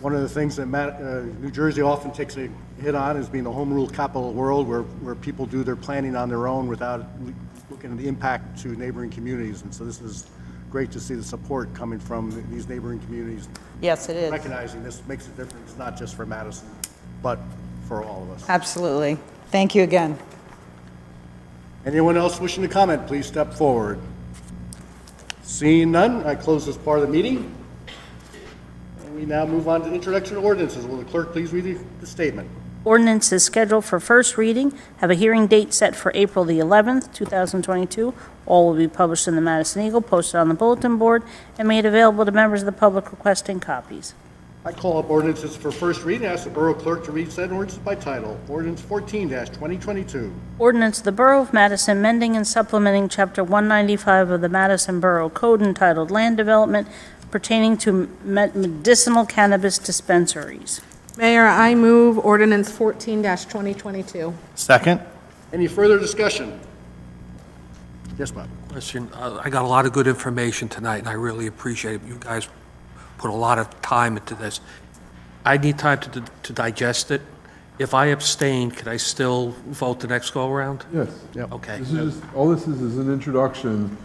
one of the things that New Jersey often takes a hit on is being the home rule capital of the world, where people do their planning on their own without looking at the impact to neighboring communities. And so this is great to see the support coming from these neighboring communities. Yes, it is. Recognizing this makes a difference, not just for Madison, but for all of us. Absolutely. Thank you again. Anyone else wishing to comment, please step forward. Seeing none, I close this part of the meeting. And we now move on to introduction of ordinances. Will the clerk please read the statement? Ordinance is scheduled for first reading, have a hearing date set for April the 11th, 2022. All will be published in the Madison Eagle, posted on the bulletin board, and made available to members of the public requesting copies. I call up ordinances for first reading. I ask the Borough Clerk to read said ordinance by title. Ordinance 14-2022. Ordinance of the Borough of Madison amending and supplementing Chapter 195 of the Madison Borough Code entitled Land Development pertaining to medicinal cannabis dispensaries. Mayor, I move ordinance 14-2022. Second? Any further discussion? Yes, Bob? Question, I got a lot of good information tonight, and I really appreciate it. You guys put a lot of time into this. I need time to digest it. If I abstain, can I still vote the next go-around? Yes. Okay. All this is an introduction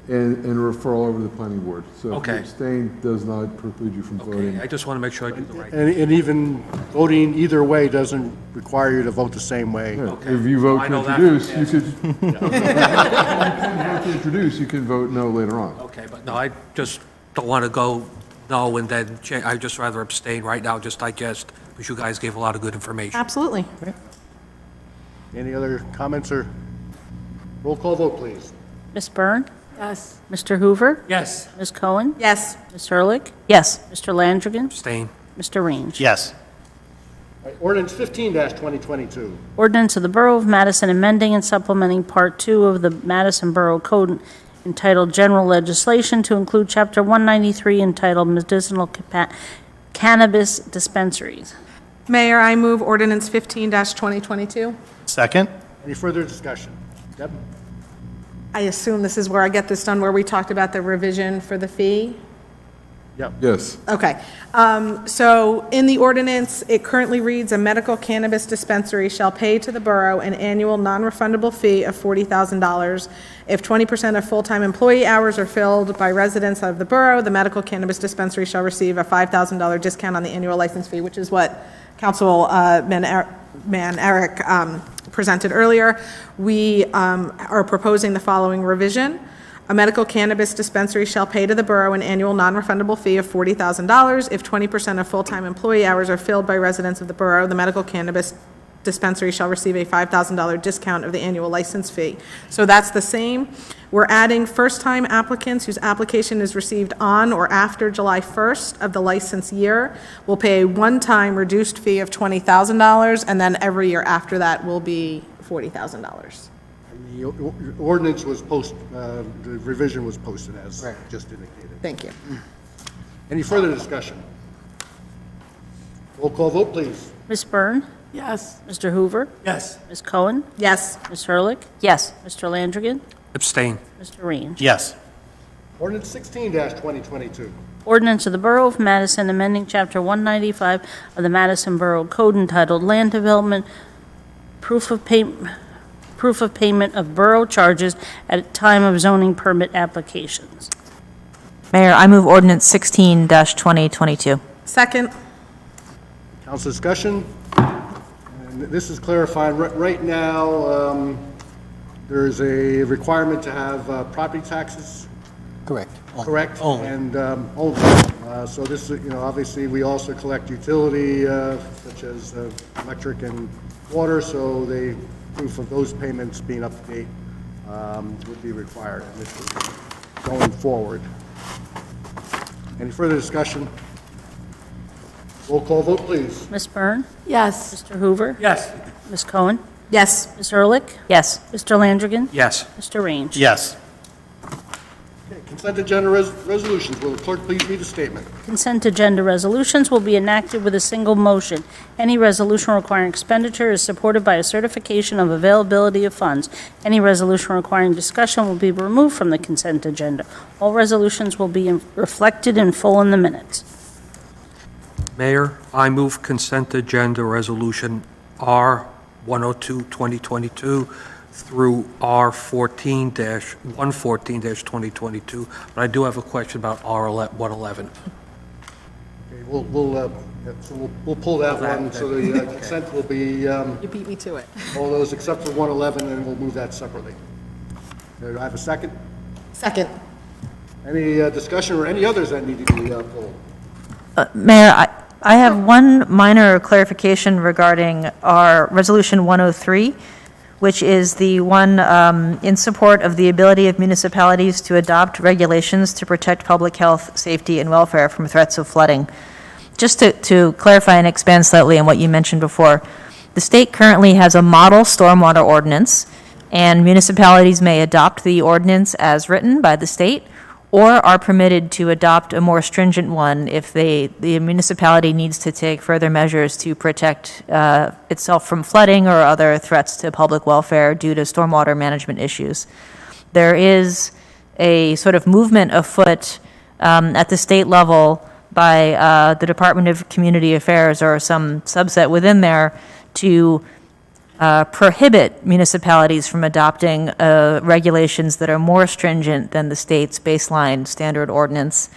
and a referral over to the planning board. So if you Okay. abstain, does not preclude you from voting. Okay, I just want to make sure I do the right. And even voting either way doesn't require you to vote the same way. Yeah, Okay. if you vote I to know that introduce, from you could, you can vote to introduce, you can vote no later on. Okay, but no, I just don't want to go no and then change. I'd just rather abstain right now, just digest, because you guys gave a lot of good information. Absolutely. Any other comments or roll call vote, please? Ms. Byrne? Yes. Mr. Hoover? Yes. Ms. Cohen? Yes. Ms. Ehrlich? Yes. Mr. Landrigan? Abstain. Mr. Range? Yes. All right, Ordinance 15-2022. Ordinance of the Borough of Madison amending and supplementing Part 2 of the Madison Borough Code entitled General Legislation to include Chapter 193 entitled Medicinal Cannabis Dispensaries. Mayor, I move ordinance 15-2022. Second? Any further discussion? Deb? I assume this is where I get this done, where we talked about the revision for the fee? Yep. Yes. Okay. So in the ordinance, it currently reads, "A medical cannabis dispensary shall pay to the borough an annual non-refundable fee of $40,000. If 20% of full-time employee hours are filled by residents of the borough, the medical cannabis dispensary shall receive a $5,000 discount on the annual license fee," which is what Councilman Eric presented earlier. We are proposing the following revision. A medical cannabis dispensary shall pay to the borough an annual non-refundable fee of $40,000. If 20% of full-time employee hours are filled by residents of the borough, the medical cannabis dispensary shall receive a $5,000 discount of the annual license fee. So that's the same. We're adding first-time applicants whose application is received on or after July 1st of the license year will pay a one-time reduced fee of $20,000, and then every year after that will be $40,000. The ordinance was the revision was posted as just indicated. Thank you. Any further discussion? Roll call vote, please. Ms. Byrne? Yes. Mr. Hoover? Yes. Ms. Cohen? Yes. Ms. Ehrlich? Yes. Mr. Landrigan? Abstain. Mr. Range? Yes. Ordinance 16-2022. Ordinance of the Borough of Madison amending Chapter 195 of the Madison Borough Code entitled Land Development, Proof of Payment of Borough Charges at time of zoning permit applications. Mayor, I move ordinance 16-2022. Second. Council discussion. And this is clarifying. Right now, there is a requirement to have property taxes. Correct. Correct? Only. And only. So this is, obviously, we also collect utility, such as electric and water, so proof of those payments being up to date would be required, and this is going forward. Any further discussion? Roll call vote, please. Ms. Byrne? Yes. Mr. Hoover? Yes. Ms. Cohen? Yes. Ms. Ehrlich? Yes. Mr. Landrigan? Yes. Mr. Range? Yes. Okay, consent agenda resolutions. Will the clerk please read the statement? Consent agenda resolutions will be enacted with a single motion. Any resolution requiring expenditure is supported by a certification of availability of funds. Any resolution requiring discussion will be removed from the consent agenda. All resolutions will be reflected in full in the minutes. Mayor, I move consent agenda resolution R-102-2022 through R-114-2022, but I do have a question about R-111. Okay, we'll pull that one, so the consent will be You beat me to it. all those except for 111, and we'll move that separately. Do I have a second? Second. Any discussion or any others that need to be pulled? Mayor, I have one minor clarification regarding our Resolution 103, which is the one in support of the ability of municipalities to adopt regulations to protect public health, safety, and welfare from threats of flooding. Just to clarify and expand slightly on what you mentioned before, the state currently has a model stormwater ordinance, and municipalities may adopt the ordinance as written by the state, or are permitted to adopt a more stringent one if the municipality needs to take further measures to protect itself from flooding or other threats to public welfare due to stormwater management issues. There is a sort of movement afoot at the state level by the Department of Community Affairs or some subset within there to prohibit municipalities from adopting regulations that are more stringent than the state's baseline standard ordinance.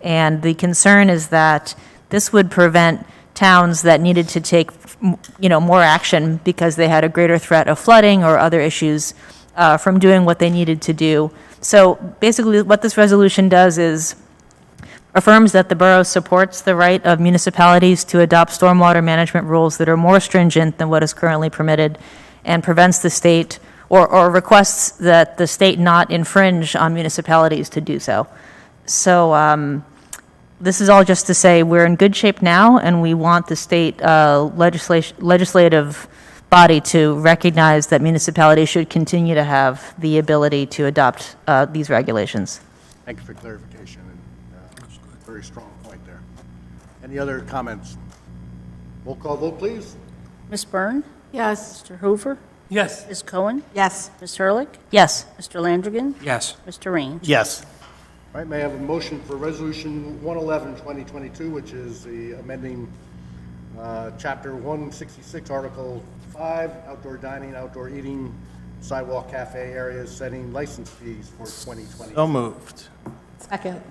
And the concern is that this would prevent towns that needed to take, more action because they had a greater threat of flooding or other issues from doing what they needed to do. So basically what this resolution does is affirms that the borough supports the right of municipalities to adopt stormwater management rules that are more stringent than what is currently permitted, and prevents the state or requests that the state not infringe on municipalities to do so. So this is all just to say we're in good shape now, and we want the state legislative body to recognize that municipalities should continue to have the ability to adopt these regulations. Thank you for clarification. Very strong point there. Any other comments? Roll call vote, please. Ms. Byrne? Yes. Mr. Hoover? Yes. Ms. Cohen? Yes. Ms. Hurlick? Yes. Mr. Landrigan? Yes. Mr. Raines? Yes. All right, may I have a motion for Resolution 111, 2022, which is the amending Chapter 166, Article 5, outdoor dining, outdoor eating, sidewalk cafe areas, setting license fees for 2020. So moved. Second.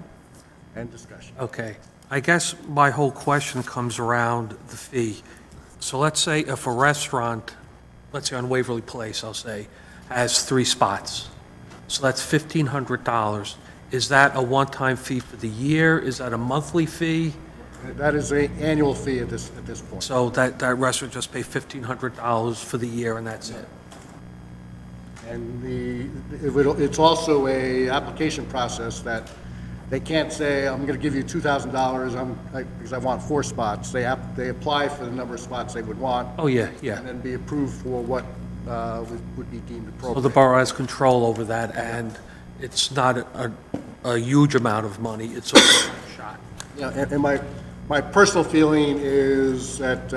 And discussion. Okay. I guess my whole question comes around the fee. So let's say if a restaurant, let's say on Waverly Place, I'll say, has 3 spots. So that's $1,500. Is that a one-time fee for the year? Is that a monthly fee? That is an annual fee at this point. So that restaurant just pay $1,500 for the year and that's it? And it's also a application process that they can't say, I'm going to give you $2,000 because I want 4 spots. They apply for the number of spots they would want. Oh, yeah, yeah. And then be approved for what would be deemed appropriate. So the borough has control over that, and it's not a huge amount of money. It's a shot. Yeah, and my personal feeling is that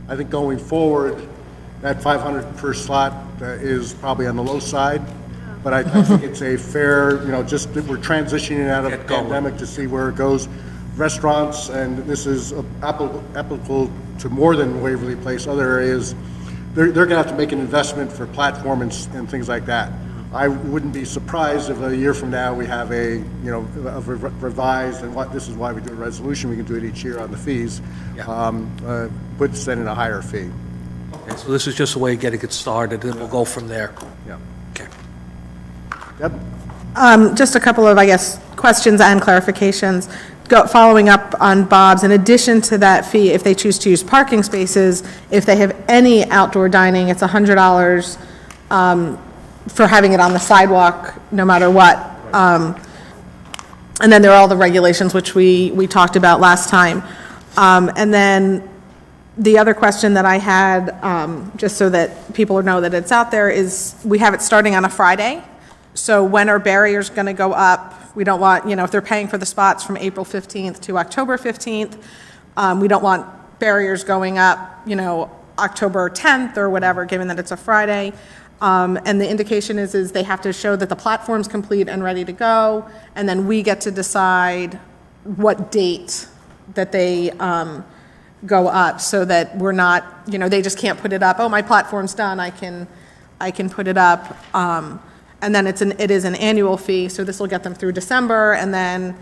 I think going forward, that 500 per slot is probably on the low side. But I think it's a fair, just that we're transitioning out of the pandemic to see where it goes. Restaurants, and this is applicable to more than Waverly Place, other areas, they're going to have to make an investment for platform and things like that. I wouldn't be surprised if a year from now we have a revised, and this is why we do a resolution, we can do it each year on the fees, but set in a higher fee. Okay, so this is just a way of getting it started, and we'll go from there. Yeah. Okay. Deb? Just a couple of, questions and clarifications. Following up on Bob's, in addition to that fee, if they choose to use parking spaces, if they have any outdoor dining, it's $100 for having it on the sidewalk, no matter what. And then there are all the regulations, which we talked about last time. And then the other question that I had, just so that people know that it's out there, is we have it starting on a Friday. So when are barriers going to go up? We don't want, if they're paying for the spots from April 15th to October 15th, we don't want barriers going up, October 10th or whatever, given that it's a Friday. And the indication is they have to show that the platform's complete and ready to go, and then we get to decide what date that they go up, so that we're not, they just can't put it up, oh, my platform's done, I can put it up. And then it is an annual fee, so this will get them through December, and then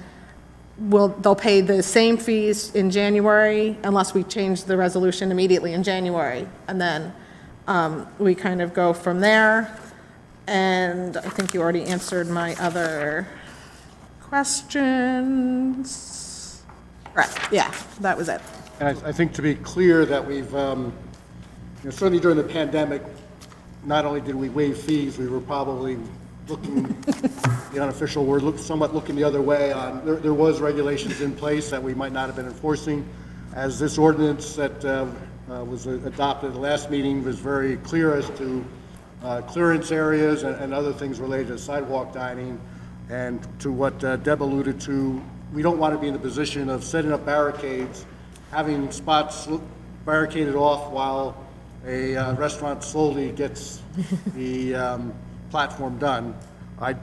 they'll pay the same fees in January unless we change the resolution immediately in January. And then we kind of go from there. And I think you already answered my other questions. Right, yeah, that was it. And I think to be clear that we've, certainly during the pandemic, not only did we waive fees, we were probably looking, the unofficial word, somewhat looking the other way on, there was regulations in place that we might not have been enforcing. As this ordinance that was adopted at the last meeting was very clear as to clearance areas and other things related to sidewalk dining, And to what Deb alluded to, we don't want to be in the position of setting up barricades, having spots barricaded off while a restaurant slowly gets the platform done. I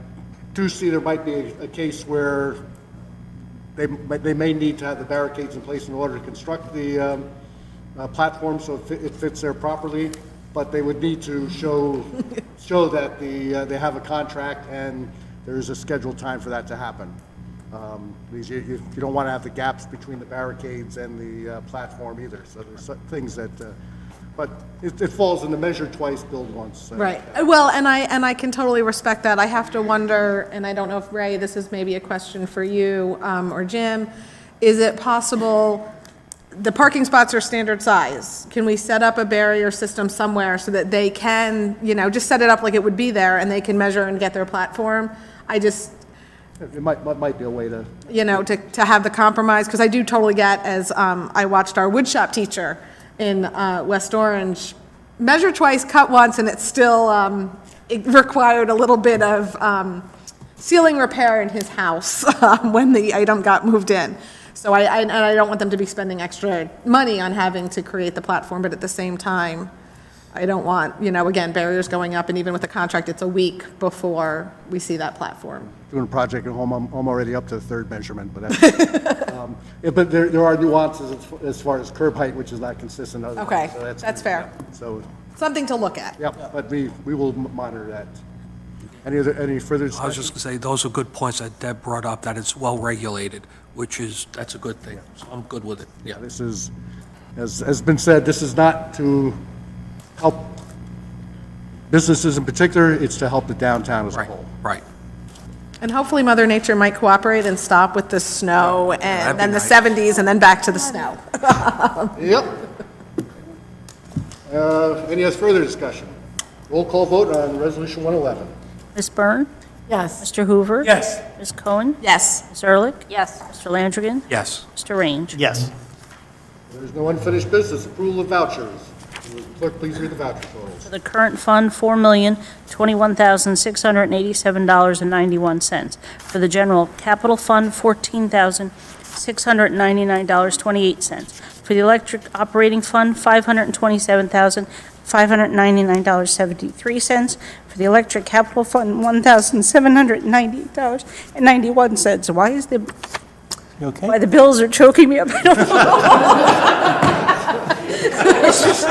do see there might be a case where they may need to have the barricades in place in order to construct the platform so it fits there properly, but they would need to show that they have a contract and there is a scheduled time for that to happen. Because you don't want to have the gaps between the barricades and the platform either. So there's things that, but it falls in the measure twice, build once. Right. Well, and I can totally respect that. I have to wonder, and I don't know if Ray, this is maybe a question for you or Jim. Is it possible, the parking spots are standard size. Can we set up a barrier system somewhere so that they can, just set it up like it would be there and they can measure and get their platform? It might be a way to. To have the compromise, because I do totally get, as I watched our woodshop teacher in West Orange measure twice, cut once, and it still it required a little bit of ceiling repair in his house when the item got moved in. So I don't want them to be spending extra money on having to create the platform, but at the same time, I don't want, again, barriers going up, and even with the contract, it's a week before we see that platform. Doing a project at home, I'm already up to the third measurement, but that's, but there are nuances as far as curb height, which is not consistent. Okay, so that's fair. So, Something to look at. yep, but we will monitor that. Any further discussion? I was just going to say, those are good points that Deb brought up, that it's well-regulated, that's a good thing. So I'm good with it, yeah. This is, as has been said, this is not to help businesses in particular, it's to help the downtown as a whole. Right. And hopefully Mother Nature might cooperate and stop with the snow and that'd then be the nice. 70s and then back to the snow. Yep. Any further discussion? Roll call vote on Resolution 111. Ms. Byrne? Yes. Mr. Hoover? Yes. Ms. Cohen? Yes. Ms. Ehrlich? Yes. Mr. Landrigan? Yes. Mr. Range? Yes. There's no unfinished business. Approval of vouchers. Will the clerk please read the voucher totals? For the current fund, $4,021,687.91. For the general capital fund, $14,699.28. For the electric operating fund, $527,599.73. For the electric capital fund, $1,798.91. Why is You okay? why the bills are choking me up? I don't know. It's just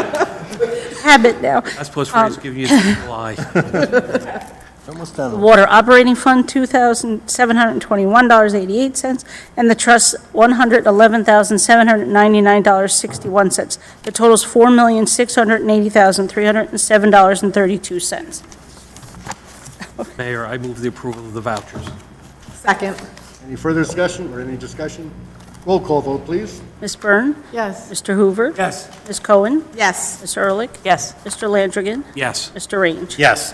habit now. That's supposed to giving you the lie. Almost done. Water operating fund, $2,721.88, and the trust, $111,799.61. The total is $4,680,307.32. Mayor, I move the approval of the vouchers. Second. Any further discussion or any discussion? Roll call vote, please. Ms. Byrne? Yes. Mr. Hoover? Yes. Ms. Cohen? Yes. Ms. Ehrlich? Yes. Mr. Landrigan? Yes. Mr. Range? Yes.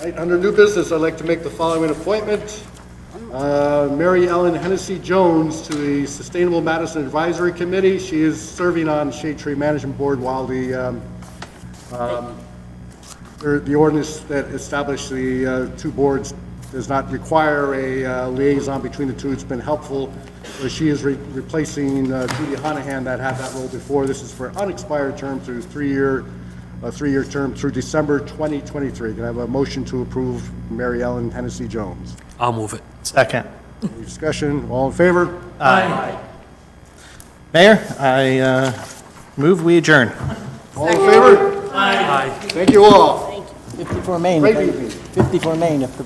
Right, under new business, I'd like to make the following appointment. Mary Ellen Hennessy Jones to the Sustainable Madison Advisory Committee. She is serving on Shade Tree Management Board while the ordinance that established the two boards does not require a liaison between the two. It's been helpful. So she is replacing Judy Honahan that had that role before. This is for an unexpired term through three-year term through December 2023. Can I have a motion to approve Mary Ellen Hennessy Jones? I'll move it. Second. Any discussion? All in favor? Aye. Mayor, I move we adjourn. All in favor? Aye. Thank you all. 54 Main. Great meeting. 54 Main, if the,